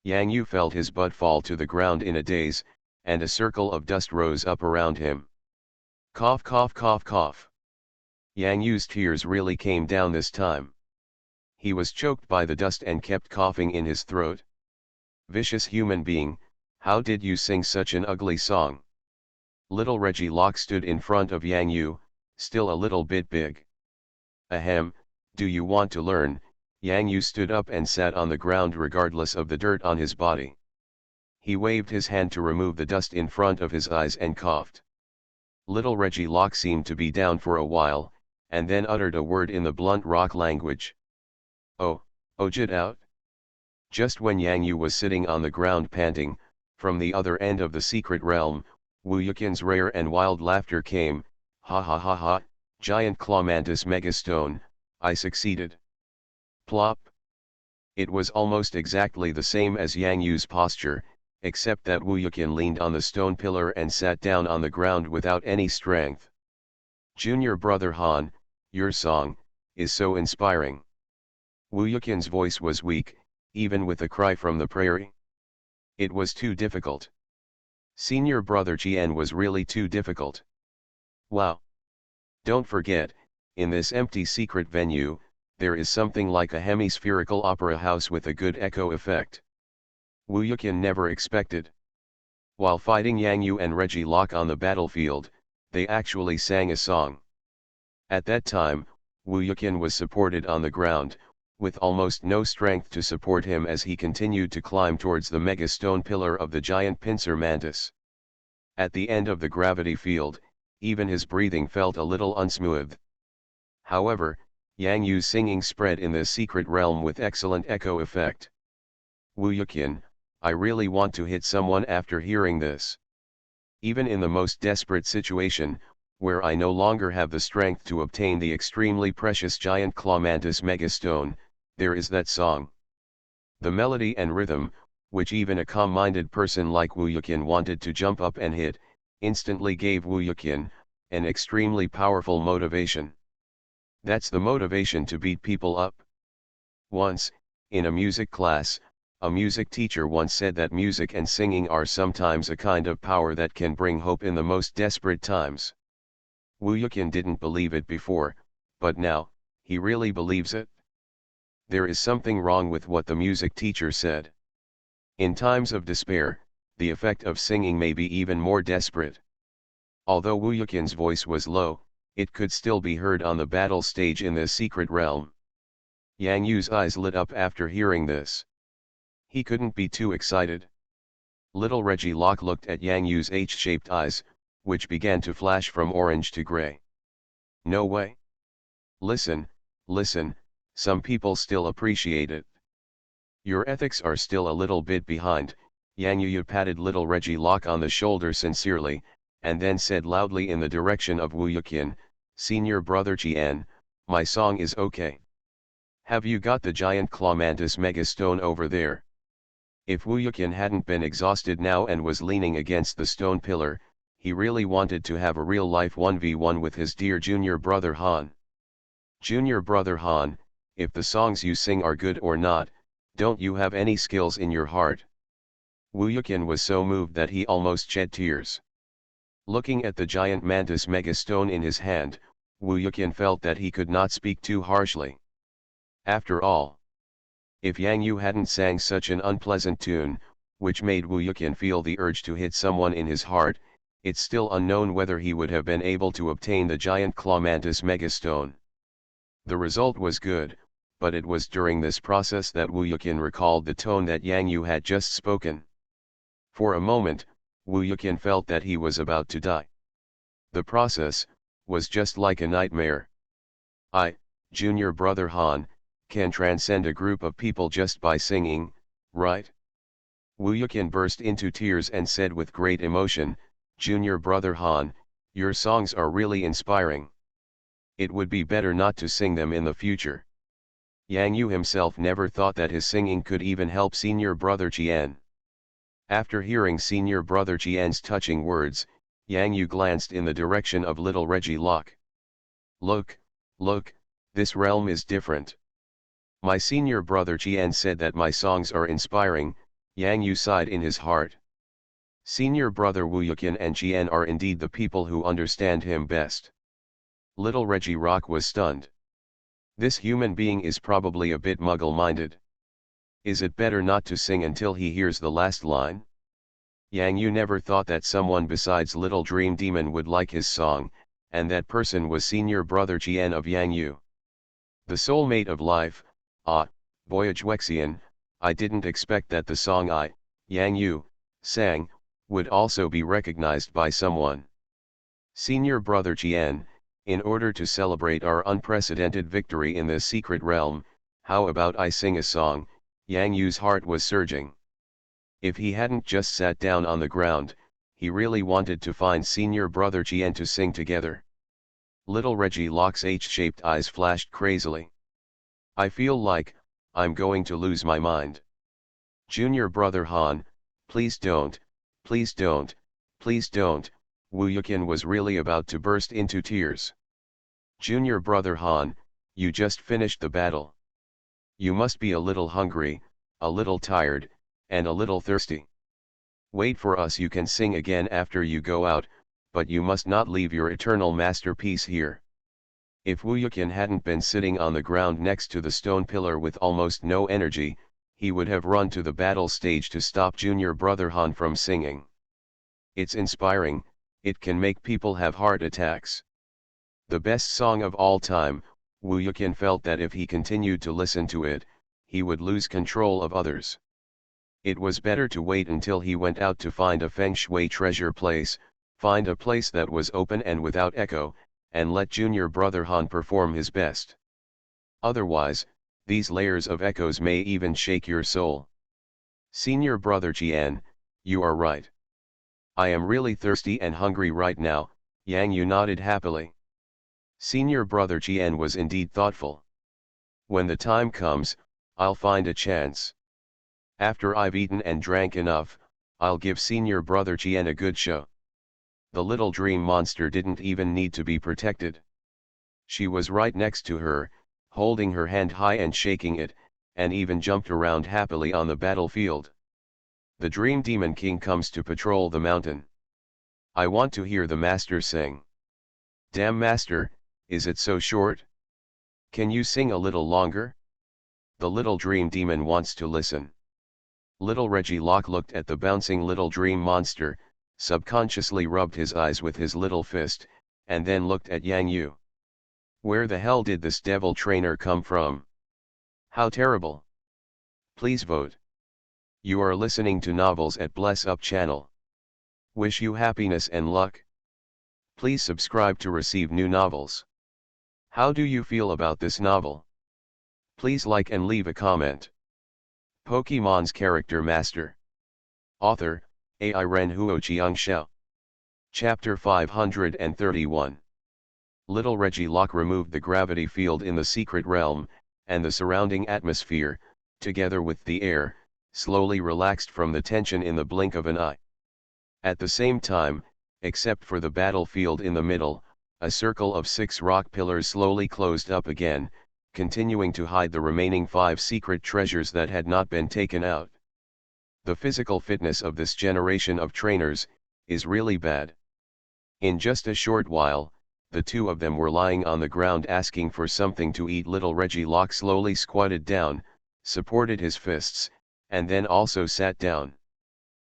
Yang Yu felt his butt fall to the ground in a daze, and a circle of dust rose up around him. Cough cough cough cough. Yang Yu's tears really came down this time. He was choked by the dust and kept coughing in his throat. Vicious human being, how did you sing such an ugly song? Little Reggie Locke stood in front of Yang Yu, still a little bit big. Ahem, do you want to learn? Yang Yu stood up and sat on the ground regardless of the dirt on his body. He waved his hand to remove the dust in front of his eyes and coughed. Little Reggie Locke seemed to be down for a while, and then uttered a word in the blunt rock language. Oh, get out. Just when Yang Yu was sitting on the ground panting, from the other end of the secret realm, Wu Yukin's rare and wild laughter came. Ha ha ha ha, giant clawmantis megastone, I succeeded. Plop. It was almost exactly the same as Yang Yu's posture, except that Wu Yukin leaned on the stone pillar and sat down on the ground without any strength. Junior brother Han, your song is so inspiring. Wu Yukin's voice was weak, even with a cry from the prairie. It was too difficult. Senior brother Chien was really too difficult. Wow. Don't forget, in this empty secret venue, there is something like a hemispherical opera house with a good echo effect. Wu Yuqian never expected. While fighting Yang Yu and Reggie Locke on the battlefield, they actually sang a song. At that time, Wu Yuqian was supported on the ground, with almost no strength to support him as he continued to climb towards the mega stone pillar of the giant pincer mantis. At the end of the gravity field, even his breathing felt a little unsmooth. However, Yang Yu's singing spread in the secret realm with excellent echo effect. Wu Yuqian, I really want to hit someone after hearing this. Even in the most desperate situation, where I no longer have the strength to obtain the extremely precious giant claw mantis megastone, there is that song. The melody and rhythm, which even a calm-minded person like Wu Yuqian wanted to jump up and hit, instantly gave Wu Yuqian an extremely powerful motivation. That's the motivation to beat people up. Once, in a music class, a music teacher once said that music and singing are sometimes a kind of power that can bring hope in the most desperate times. Wu Yuqian didn't believe it before, but now, he really believes it. There is something wrong with what the music teacher said. In times of despair, the effect of singing may be even more desperate. Although Wu Yuqian's voice was low, it could still be heard on the battle stage in the secret realm. Yang Yu's eyes lit up after hearing this. He couldn't be too excited. Little Reggie Locke looked at Yang Yu's H-shaped eyes, which began to flash from orange to gray. No way. Listen, listen, some people still appreciate it. Your ethics are still a little bit behind. Yang Yu patted little Reggie Locke on the shoulder sincerely, and then said loudly in the direction of Wu Yuqian, Senior Brother Qian, my song is okay. Have you got the giant claw mantis megastone over there? If Wu Yuqian hadn't been exhausted now and was leaning against the stone pillar, he really wanted to have a real-life 1v1 with his dear junior brother Han. Junior brother Han, if the songs you sing are good or not, don't you have any skills in your heart? Wu Yuqian was so moved that he almost shed tears. Looking at the giant mantis megastone in his hand, Wu Yuqian felt that he could not speak too harshly. After all, if Yang Yu hadn't sang such an unpleasant tune, which made Wu Yuqian feel the urge to hit someone in his heart, it's still unknown whether he would have been able to obtain the giant claw mantis megastone. The result was good, but it was during this process that Wu Yuqian recalled the tone that Yang Yu had just spoken. For a moment, Wu Yuqian felt that he was about to die. The process was just like a nightmare. Junior brother Han, can transcend a group of people just by singing, right? Wu Yuqian burst into tears and said with great emotion, Junior brother Han, your songs are really inspiring. It would be better not to sing them in the future. Yang Yu himself never thought that his singing could even help senior brother Qian. After hearing senior brother Qian's touching words, Yang Yu glanced in the direction of little Reggie Locke. Look, this realm is different. My senior brother Qian said that my songs are inspiring. Yang Yu sighed in his heart. Senior brother Wu Yuqian and Qian are indeed the people who understand him best. Little Reggie Locke was stunned. This human being is probably a bit muggle-minded. Is it better not to sing until he hears the last line? Yang Yu never thought that someone besides Little Dream Demon would like his song, and that person was senior brother Qian of Yang Yu. The soulmate of life, Voyage Wexian, I didn't expect that the song Yang Yu, sang, would also be recognized by someone. Senior brother Qian, in order to celebrate our unprecedented victory in this secret realm, how about I sing a song? Yang Yu's heart was surging. If he hadn't just sat down on the ground, he really wanted to find senior brother Qian to sing together. Little Reggie Locke's H-shaped eyes flashed crazily. I feel like I'm going to lose my mind. Junior brother Han, please don't, please don't, please don't. Wu Yuqian was really about to burst into tears. Junior brother Han, you just finished the battle. You must be a little hungry, a little tired, and a little thirsty. Wait for us, you can sing again after you go out, but you must not leave your eternal masterpiece here. If Wu Yuqian hadn't been sitting on the ground next to the stone pillar with almost no energy, he would have run to the battle stage to stop junior brother Han from singing. It's inspiring, it can make people have heart attacks. The best song of all time, Wu Yuqian felt that if he continued to listen to it, he would lose control of others. It was better to wait until he went out to find a feng shui treasure place, find a place that was open and without echo, and let junior brother Han perform his best. Otherwise, these layers of echoes may even shake your soul. Senior brother Jian, you are right. I am really thirsty and hungry right now, Yang Yu nodded happily. Senior brother Jian was indeed thoughtful. When the time comes, I'll find a chance. After I've eaten and drank enough, I'll give senior brother Jian a good show. The little dream monster didn't even need to be protected. She was right next to her, holding her hand high and shaking it, and even jumped around happily on the battlefield. The Dream Demon King comes to patrol the mountain. I want to hear the master sing. Damn master, is it so short? Can you sing a little longer? The little dream demon wants to listen. Little Reggie Locke looked at the bouncing little dream monster, subconsciously rubbed his eyes with his little fist, and then looked at Yang Yu. Where the hell did this devil trainer come from? How terrible! Please vote. You are listening to Novels at Bless Up channel. Wish you happiness and luck. Please subscribe to receive new novels. How do you feel about this novel? Please like and leave a comment. Pokemon's Character Master. Author, Ai Ren Huo Xiangxiao. Chapter 531. Little Reggie Locke removed the gravity field in the secret realm, and the surrounding atmosphere, together with the air, slowly relaxed from the tension in the blink of an eye. At the same time, except for the battlefield in the middle, a circle of 6 rock pillars slowly closed up again, continuing to hide the remaining 5 secret treasures that had not been taken out. The physical fitness of this generation of trainers is really bad. In just a short while, the 2 of them were lying on the ground asking for something to eat. Little Reggie Locke slowly squatted down, supported his fists, and then also sat down.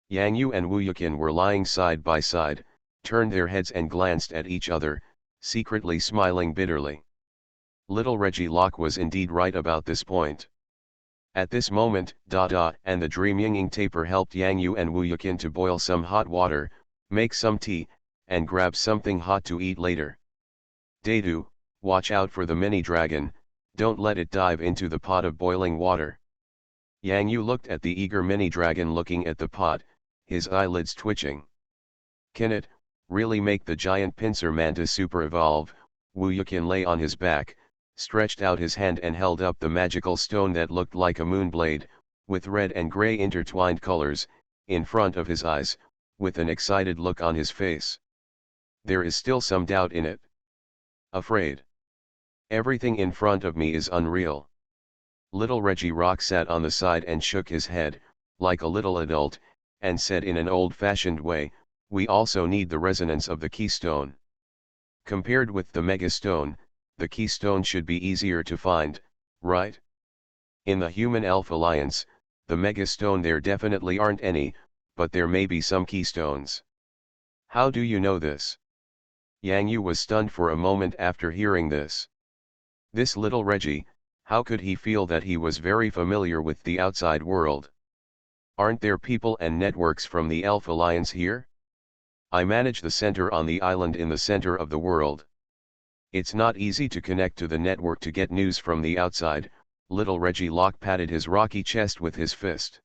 Yang Yu and Wu Yuqian were lying side by side, turned their heads and glanced at each other, secretly smiling bitterly. Little Reggie Locke was indeed right about this point. At this moment, and the Dream Yinging Taper helped Yang Yu and Wu Yuqian to boil some hot water, make some tea, and grab something hot to eat later. Dadu, watch out for the mini dragon, don't let it dive into the pot of boiling water. Yang Yu looked at the eager mini dragon looking at the pot, his eyelids twitching. Can it really make the giant pincer mantis super evolve? Wu Yuqian lay on his back, stretched out his hand and held up the magical stone that looked like a moonblade, with red and gray intertwined colors, in front of his eyes, with an excited look on his face. There is still some doubt in it. Afraid. Everything in front of me is unreal. Little Reggie Rock sat on the side and shook his head, like a little adult, and said in an old-fashioned way, we also need the resonance of the keystone. Compared with the megastone, the keystone should be easier to find, right? In the Human Elf Alliance, the megastone there definitely aren't any, but there may be some keystones. How do you know this? Yang Yu was stunned for a moment after hearing this. This little Reggie, how could he feel that he was very familiar with the outside world? Aren't there people and networks from the Elf Alliance here? I manage the center on the island in the center of the world. It's not easy to connect to the network to get news from the outside. Little Reggie Locke patted his rocky chest with his fist.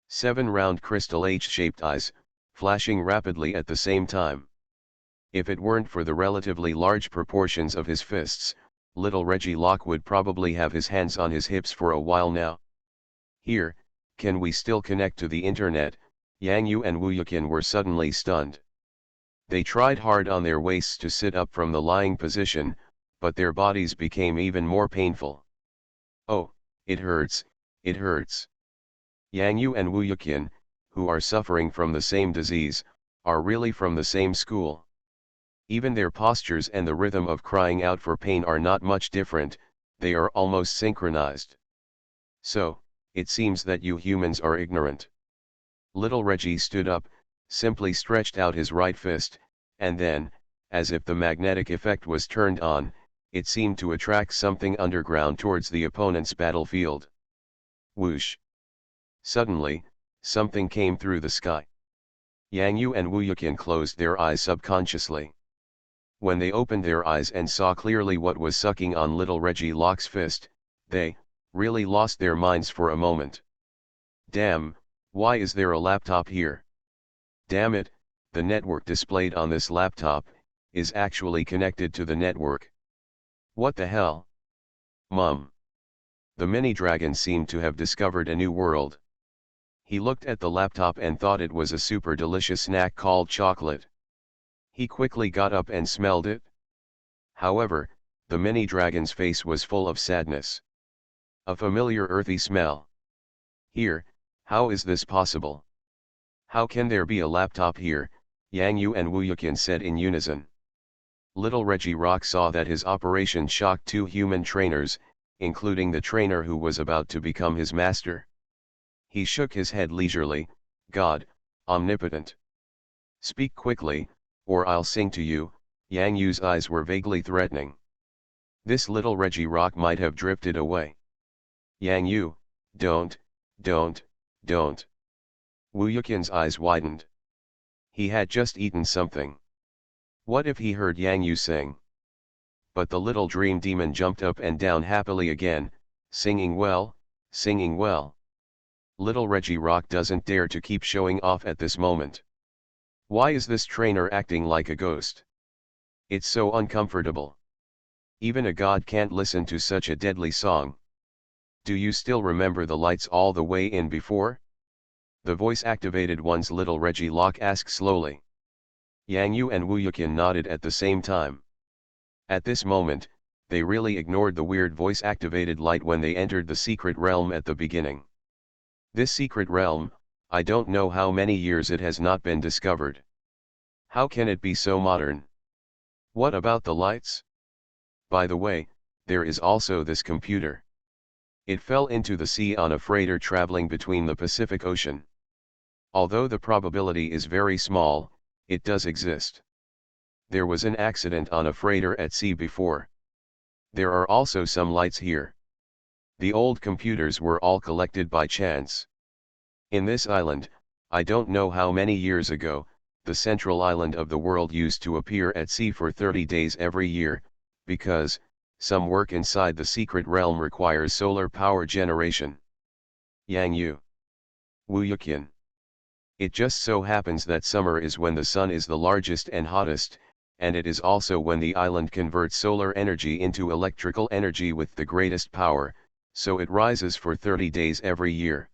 7 round crystal H-shaped eyes, flashing rapidly at the same time. If it weren't for the relatively large proportions of his fists, little Reggie Locke would probably have his hands on his hips for a while now. Here, can we still connect to the internet? Yang Yu and Wu Yuqian were suddenly stunned. They tried hard on their waists to sit up from the lying position, but their bodies became even more painful. Oh, it hurts, it hurts. Yang Yu and Wu Yuqian, who are suffering from the same disease, are really from the same school. Even their postures and the rhythm of crying out for pain are not much different, they are almost synchronized. So, it seems that you humans are ignorant. Little Reggie stood up, simply stretched out his right fist, and then, as if the magnetic effect was turned on, it seemed to attract something underground towards the opponent's battlefield. Whoosh! Suddenly, something came through the sky. Yang Yu and Wu Yuqian closed their eyes subconsciously. When they opened their eyes and saw clearly what was sucking on little Reggie Locke's fist, they really lost their minds for a moment. Damn, why is there a laptop here? Damn it, the network displayed on this laptop is actually connected to the network. What the hell? Mum. The mini dragon seemed to have discovered a new world. He looked at the laptop and thought it was a super delicious snack called chocolate. He quickly got up and smelled it. However, the mini dragon's face was full of sadness. A familiar earthy smell. Here, how is this possible? How can there be a laptop here? Yang Yu and Wu Yuqian said in unison. Little Reggie Rock saw that his operation shocked two human trainers, including the trainer who was about to become his master. He shook his head leisurely. God, omnipotent. Speak quickly, or I'll sing to you. Yang Yu's eyes were vaguely threatening. This little Reggie Rock might have drifted away. Yang Yu, don't. Wu Yuqian's eyes widened. He had just eaten something. What if he heard Yang Yu sing? But the little dream demon jumped up and down happily again, singing well, singing well. Little Reggie Rock doesn't dare to keep showing off at this moment. Why is this trainer acting like a ghost? It's so uncomfortable. Even a god can't listen to such a deadly song. Do you still remember the lights all the way in before? The voice-activated one's little Reggie Locke asked slowly. Yang Yu and Wu Yuqian nodded at the same time. At this moment, they really ignored the weird voice-activated light when they entered the secret realm at the beginning. This secret realm, I don't know how many years it has not been discovered. How can it be so modern? What about the lights? By the way, there is also this computer. It fell into the sea on a freighter traveling between the Pacific Ocean. Although the probability is very small, it does exist. There was an accident on a freighter at sea before. There are also some lights here. The old computers were all collected by chance. In this island, I don't know how many years ago, the central island of the world used to appear at sea for 30 days every year, because some work inside the secret realm requires solar power generation. Yang Yu. Wu Yuqian. It just so happens that summer is when the sun is the largest and hottest, and it is also when the island converts solar energy into electrical energy with the greatest power, so it rises for 30 days every year.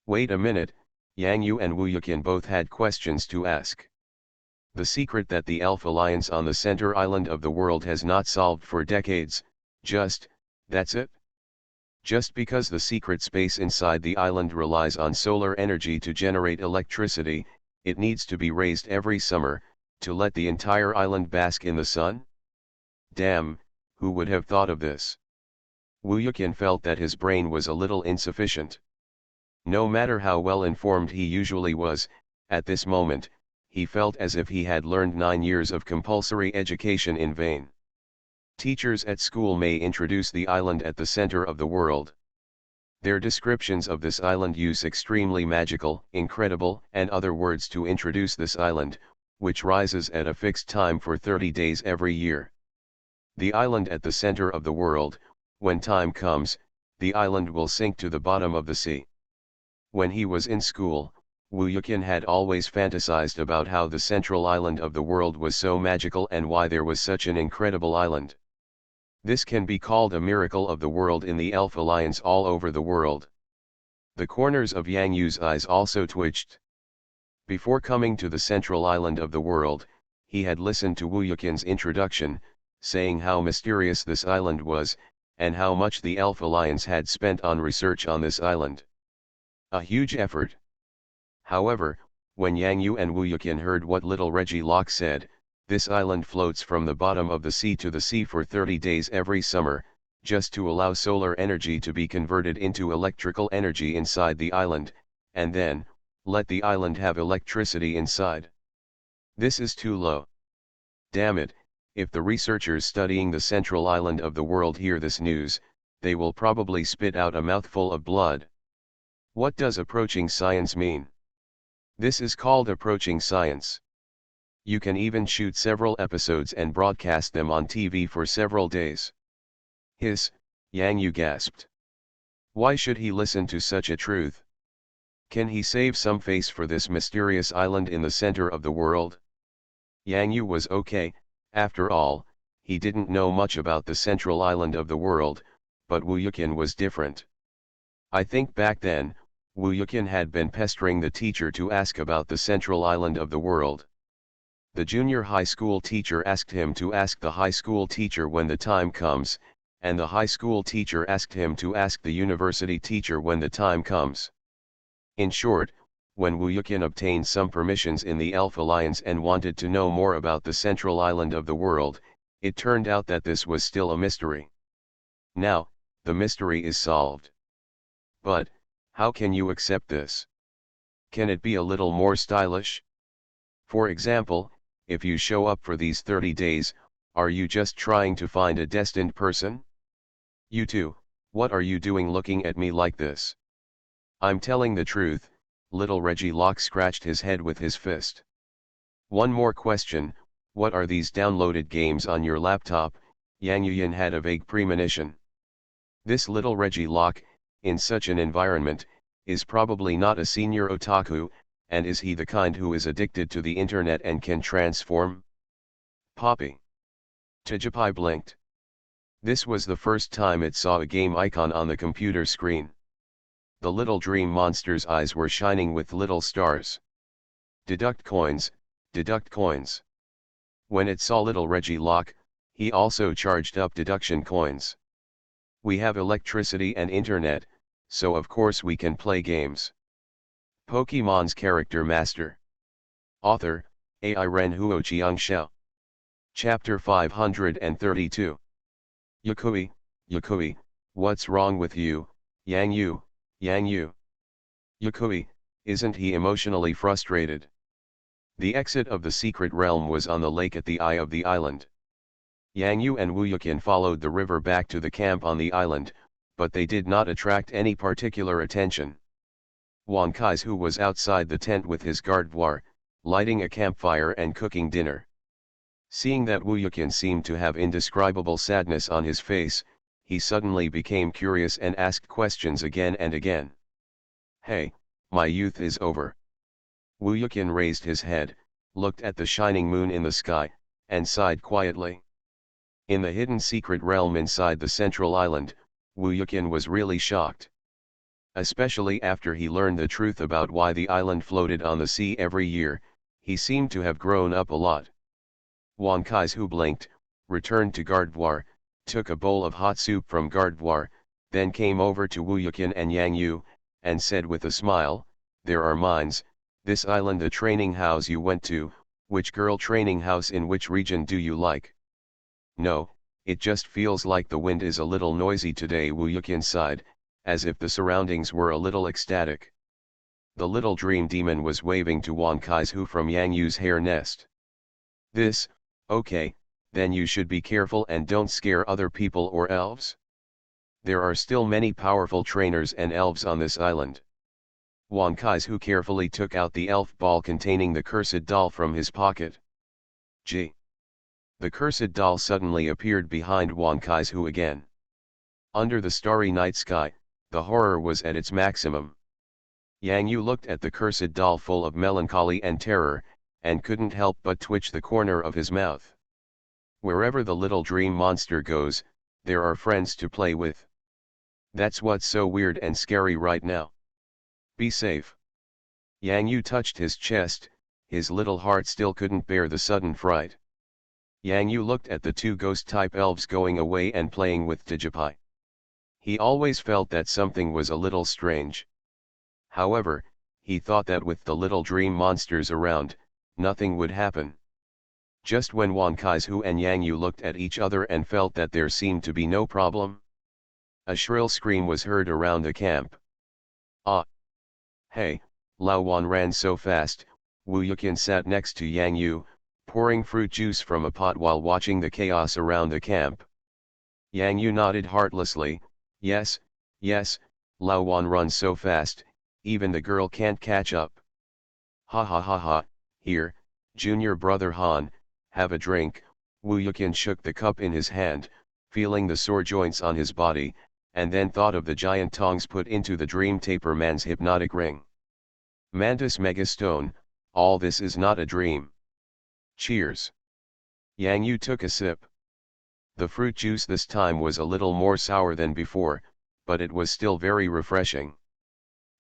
Wait a minute, Yang Yu and Wu Yuqian both had questions to ask. The secret that the Elf Alliance on the center island of the world has not solved for decades, that's it? Just because the secret space inside the island relies on solar energy to generate electricity, it needs to be raised every summer, to let the entire island bask in the sun? Damn, who would have thought of this? Wu Yuqian felt that his brain was a little insufficient. No matter how well informed he usually was, at this moment, he felt as if he had learned 9 years of compulsory education in vain. Teachers at school may introduce the island at the center of the world. Their descriptions of this island use extremely magical, incredible, and other words to introduce this island, which rises at a fixed time for 30 days every year. The island at the center of the world, when time comes, the island will sink to the bottom of the sea. When he was in school, Wu Yuqian had always fantasized about how the central island of the world was so magical and why there was such an incredible island. This can be called a miracle of the world in the Elf Alliance all over the world. The corners of Yang Yu's eyes also twitched. Before coming to the central island of the world, he had listened to Wu Yuqian's introduction, saying how mysterious this island was, and how much the Elf Alliance had spent on research on this island. A huge effort. However, when Yang Yu and Wu Yuqian heard what little Reggie Locke said, This island floats from the bottom of the sea to the sea for 30 days every summer, just to allow solar energy to be converted into electrical energy inside the island, and then, let the island have electricity inside. This is too low. Damn it, if the researchers studying the central island of the world hear this news, they will probably spit out a mouthful of blood. What does approaching science mean? This is called approaching science. You can even shoot several episodes and broadcast them on TV for several days. Hiss, Yang Yu gasped. Why should he listen to such a truth? Can he save some face for this mysterious island in the center of the world? Yang Yu was okay, after all, he didn't know much about the central island of the world, but Wu Yuqian was different. I think back then, Wu Yuqian had been pestering the teacher to ask about the central island of the world. The junior high school teacher asked him to ask the high school teacher when the time comes, and the high school teacher asked him to ask the university teacher when the time comes. In short, when Wu Yuqian obtained some permissions in the Elf Alliance and wanted to know more about the central island of the world, it turned out that this was still a mystery. Now, the mystery is solved. But, how can you accept this? Can it be a little more stylish? For example, if you show up for these 30 days, are you just trying to find a destined person? You too, what are you doing looking at me like this? I'm telling the truth, little Reggie Locke scratched his head with his fist. One more question, what are these downloaded games on your laptop? Yang Yuyan had a vague premonition. This little Reggie Locke, in such an environment, is probably not a senior otaku, and is he the kind who is addicted to the internet and can transform? Poppy. Tijipai blinked. This was the first time it saw a game icon on the computer screen. The little dream monster's eyes were shining with little stars. Deduct coins, deduct coins. When it saw little Reggie Locke, he also charged up deduction coins. We have electricity and internet, so of course we can play games. Pokemon's Character Master. Author, Ai Ren Huo Xiangxiao. Chapter 532. Yukui, Yukui, what's wrong with you, Yang Yu, Yang Yu? Yukui, isn't he emotionally frustrated? The exit of the secret realm was on the lake at the eye of the island. Yang Yu and Wu Yuqian followed the river back to the camp on the island, but they did not attract any particular attention. Wang Kai's who was outside the tent with his gardevoir, lighting a campfire and cooking dinner. Seeing that Wu Yuqian seemed to have indescribable sadness on his face, he suddenly became curious and asked questions again and again. Hey, my youth is over. Wu Yuqian raised his head, looked at the shining moon in the sky, and sighed quietly. In the hidden secret realm inside the central island, Wu Yuqian was really shocked. Especially after he learned the truth about why the island floated on the sea every year, he seemed to have grown up a lot. Wang Kai's who blinked, returned to gardevoir, took a bowl of hot soup from gardevoir, then came over to Wu Yuqian and Yang Yu, and said with a smile, there are mines, this island a training house you went to, which girl training house in which region do you like? No, it just feels like the wind is a little noisy today, Wu Yuqian sighed, as if the surroundings were a little ecstatic. The little dream demon was waving to Wang Kai's who from Yang Yu's hair nest. This, okay, then you should be careful and don't scare other people or elves. There are still many powerful trainers and elves on this island. Wang Kai's who carefully took out the elf ball containing the cursed doll from his pocket. Gee! The cursed doll suddenly appeared behind Wang Kai's who again. Under the starry night sky, the horror was at its maximum. Yang Yu looked at the cursed doll full of melancholy and terror, and couldn't help but twitch the corner of his mouth. Wherever the little dream monster goes, there are friends to play with. That's what's so weird and scary right now. Be safe. Yang Yu touched his chest, his little heart still couldn't bear the sudden fright. Yang Yu looked at the two ghost-type elves going away and playing with Tijipai. He always felt that something was a little strange. However, he thought that with the little dream monsters around, nothing would happen. Just when Wan Kaizu and Yang Yu looked at each other and felt that there seemed to be no problem, a shrill scream was heard around the camp. Ah! Hey! Lao Wan ran so fast. Wu Yuqian sat next to Yang Yu, pouring fruit juice from a pot while watching the chaos around the camp. Yang Yu nodded heartlessly. Yes, yes, Lao Wan runs so fast, even the girl can't catch up. Ha ha ha ha, here, junior brother Han, have a drink. Wu Yuqian shook the cup in his hand, feeling the sore joints on his body, and then thought of the giant tongs put into the Dream Taper Man's hypnotic ring. Mantis Megastone, all this is not a dream. Cheers. Yang Yu took a sip. The fruit juice this time was a little more sour than before, but it was still very refreshing.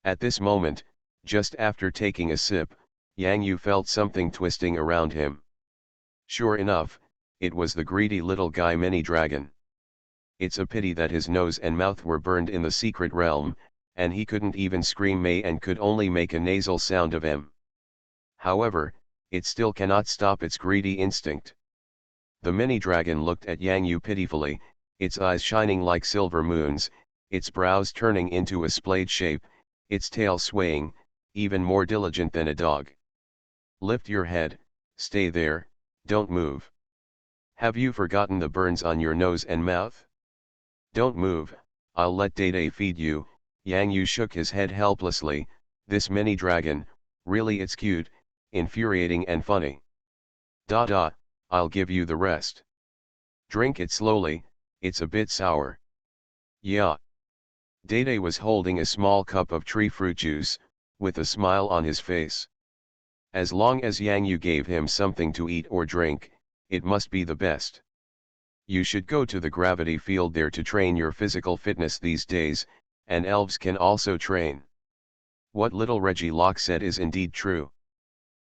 At this moment, just after taking a sip, Yang Yu felt something twisting around him. Sure enough, it was the greedy little guy mini dragon. It's a pity that his nose and mouth were burned in the secret realm, and he couldn't even scream May and could only make a nasal sound of M. However, it still cannot stop its greedy instinct. The mini dragon looked at Yang Yu pitifully, its eyes shining like silver moons, its brows turning into a spade shape, its tail swaying, even more diligent than a dog. Lift your head, stay there, don't move. Have you forgotten the burns on your nose and mouth? Don't move, I'll let Dede feed you. Yang Yu shook his head helplessly. This mini dragon, really it's cute, infuriating and funny. Da, I'll give you the rest. Drink it slowly, it's a bit sour. Yeah. Dede was holding a small cup of tree fruit juice, with a smile on his face. As long as Yang Yu gave him something to eat or drink, it must be the best. You should go to the gravity field there to train your physical fitness these days, and elves can also train. What little Reggie Locke said is indeed true.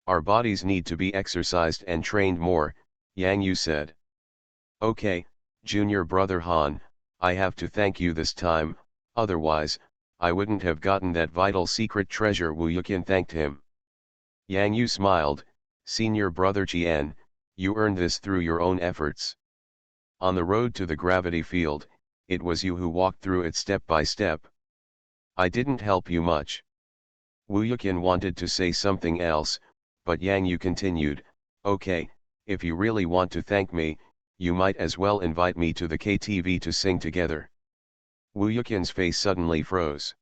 Our bodies need to be exercised and trained more, Yang Yu said. Okay, junior brother Han, I have to thank you this time, otherwise, I wouldn't have gotten that vital secret treasure. Wu Yuqian thanked him. Yang Yu smiled, senior brother Qian, you earned this through your own efforts. On the road to the gravity field, it was you who walked through it step by step. I didn't help you much. Wu Yuqian wanted to say something else, but Yang Yu continued, okay, if you really want to thank me, you might as well invite me to the KTV to sing together. Wu Yuqian's face suddenly froze.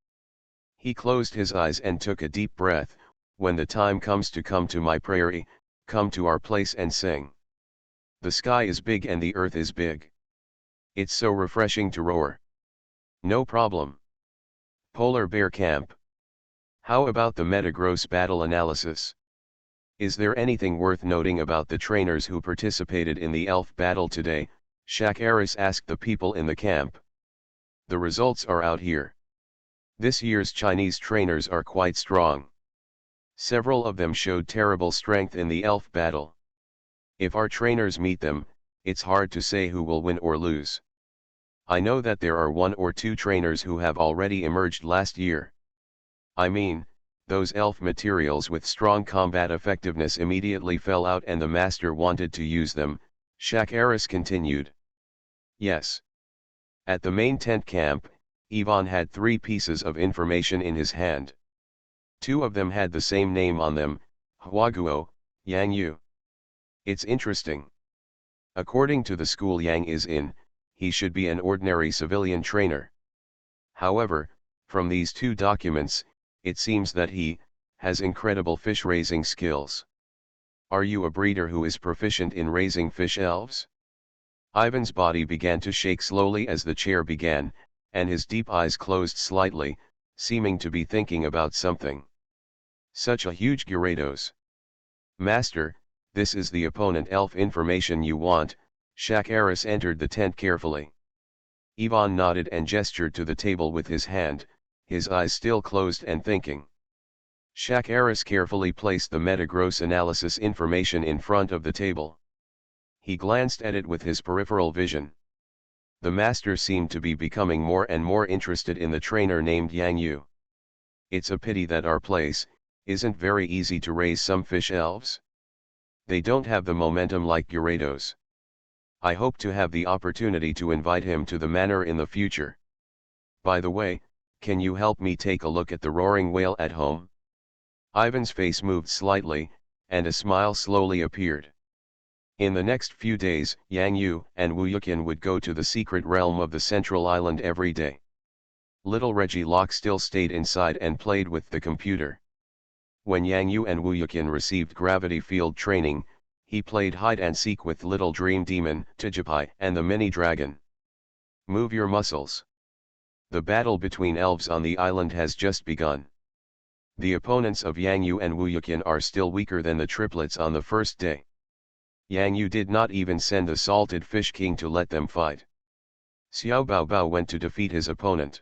He closed his eyes and took a deep breath. When the time comes to come to my prairie, come to our place and sing. The sky is big and the earth is big. It's so refreshing to roar. No problem. Polar Bear Camp. How about the Metagross battle analysis? Is there anything worth noting about the trainers who participated in the elf battle today? Shakaris asked the people in the camp. The results are out here. This year's Chinese trainers are quite strong. Several of them showed terrible strength in the elf battle. If our trainers meet them, it's hard to say who will win or lose. I know that there are 1 or 2 trainers who have already emerged last year. I mean, those elf materials with strong combat effectiveness immediately fell out and the master wanted to use them, Shakaris continued. Yes. At the main tent camp, Ivan had 3 pieces of information in his hand. 2 of them had the same name on them, Huaguo, Yang Yu. It's interesting. According to the school Yang is in, he should be an ordinary civilian trainer. However, from these 2 documents, it seems that he has incredible fish raising skills. Are you a breeder who is proficient in raising fish elves? Ivan's body began to shake slowly as the chair began, and his deep eyes closed slightly, seeming to be thinking about something. Such a huge Gyarados. Master, this is the opponent elf information you want. Shakaris entered the tent carefully. Ivan nodded and gestured to the table with his hand, his eyes still closed and thinking. Shakaris carefully placed the Metagross analysis information in front of the table. He glanced at it with his peripheral vision. The master seemed to be becoming more and more interested in the trainer named Yang Yu. It's a pity that our place isn't very easy to raise some fish elves. They don't have the momentum like Gyarados. I hope to have the opportunity to invite him to the manor in the future. By the way, can you help me take a look at the roaring whale at home? Ivan's face moved slightly, and a smile slowly appeared. In the next few days, Yang Yu and Wu Yuqian would go to the secret realm of the central island every day. Little Reggie Locke still stayed inside and played with the computer. When Yang Yu and Wu Yuqian received gravity field training, he played hide and seek with Little Dream Demon, Tijipai, and the Mini Dragon. Move your muscles. The battle between elves on the island has just begun. The opponents of Yang Yu and Wu Yuqian are still weaker than the triplets on the first day. Yang Yu did not even send the Salted Fish King to let them fight. Xiao Baobao went to defeat his opponent.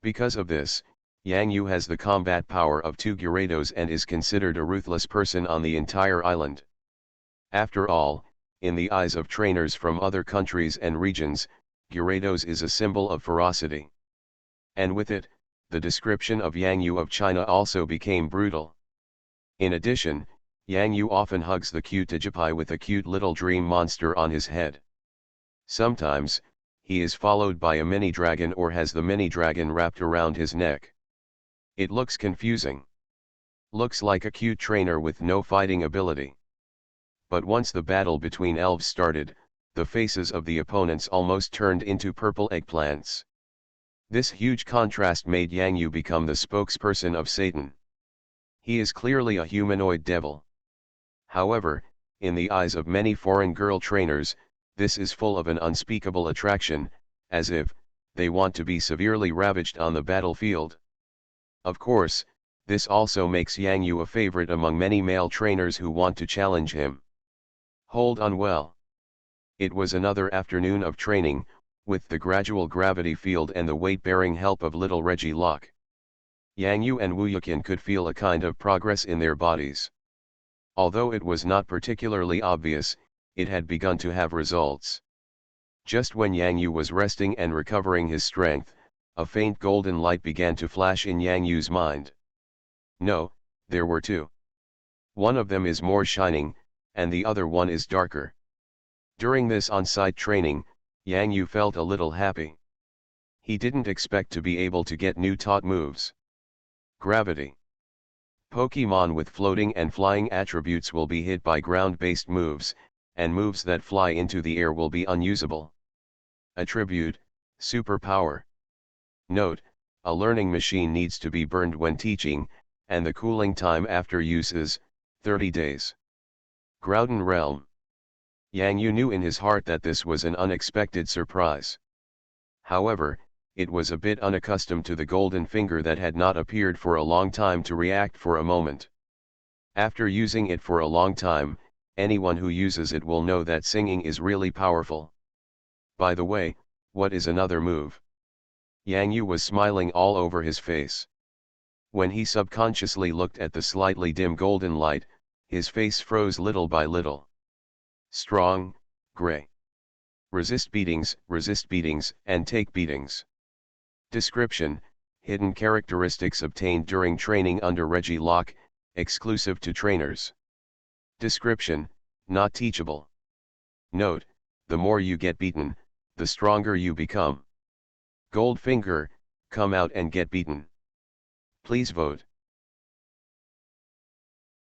Because of this, Yang Yu has the combat power of 2 Gyarados and is considered a ruthless person on the entire island. After all, in the eyes of trainers from other countries and regions, Gyarados is a symbol of ferocity. And with it, the description of Yang Yu of China also became brutal. In addition, Yang Yu often hugs the cute Tijipai with a cute little dream monster on his head. Sometimes, he is followed by a mini dragon or has the mini dragon wrapped around his neck. It looks confusing. Looks like a cute trainer with no fighting ability. But once the battle between elves started, the faces of the opponents almost turned into purple eggplants. This huge contrast made Yang Yu become the spokesperson of Satan. He is clearly a humanoid devil. However, in the eyes of many foreign girl trainers, this is full of an unspeakable attraction, as if they want to be severely ravaged on the battlefield. Of course, this also makes Yang Yu a favorite among many male trainers who want to challenge him. Hold on well. It was another afternoon of training, with the gradual gravity field and the weight-bearing help of little Reggie Locke. Yang Yu and Wu Yuqian could feel a kind of progress in their bodies. Although it was not particularly obvious, it had begun to have results. Just when Yang Yu was resting and recovering his strength, a faint golden light began to flash in Yang Yu's mind. No, there were two. One of them is more shining, and the other one is darker. During this on-site training, Yang Yu felt a little happy. He didn't expect to be able to get new taught moves. Gravity. Pokemon with floating and flying attributes will be hit by ground-based moves, and moves that fly into the air will be unusable. Attribute, superpower. Note, a learning machine needs to be burned when teaching, and the cooling time after use is 30 days. Groudon Realm. Yang Yu knew in his heart that this was an unexpected surprise. However, it was a bit unaccustomed to the golden finger that had not appeared for a long time to react for a moment. After using it for a long time, anyone who uses it will know that singing is really powerful. By the way, what is another move? Yang Yu was smiling all over his face. When he subconsciously looked at the slightly dim golden light, his face froze little by little. Strong, gray. Resist beatings, and take beatings. Description, hidden characteristics obtained during training under Reggie Locke, exclusive to trainers. Description, not teachable. Note, the more you get beaten, the stronger you become. Gold finger, come out and get beaten. Please vote.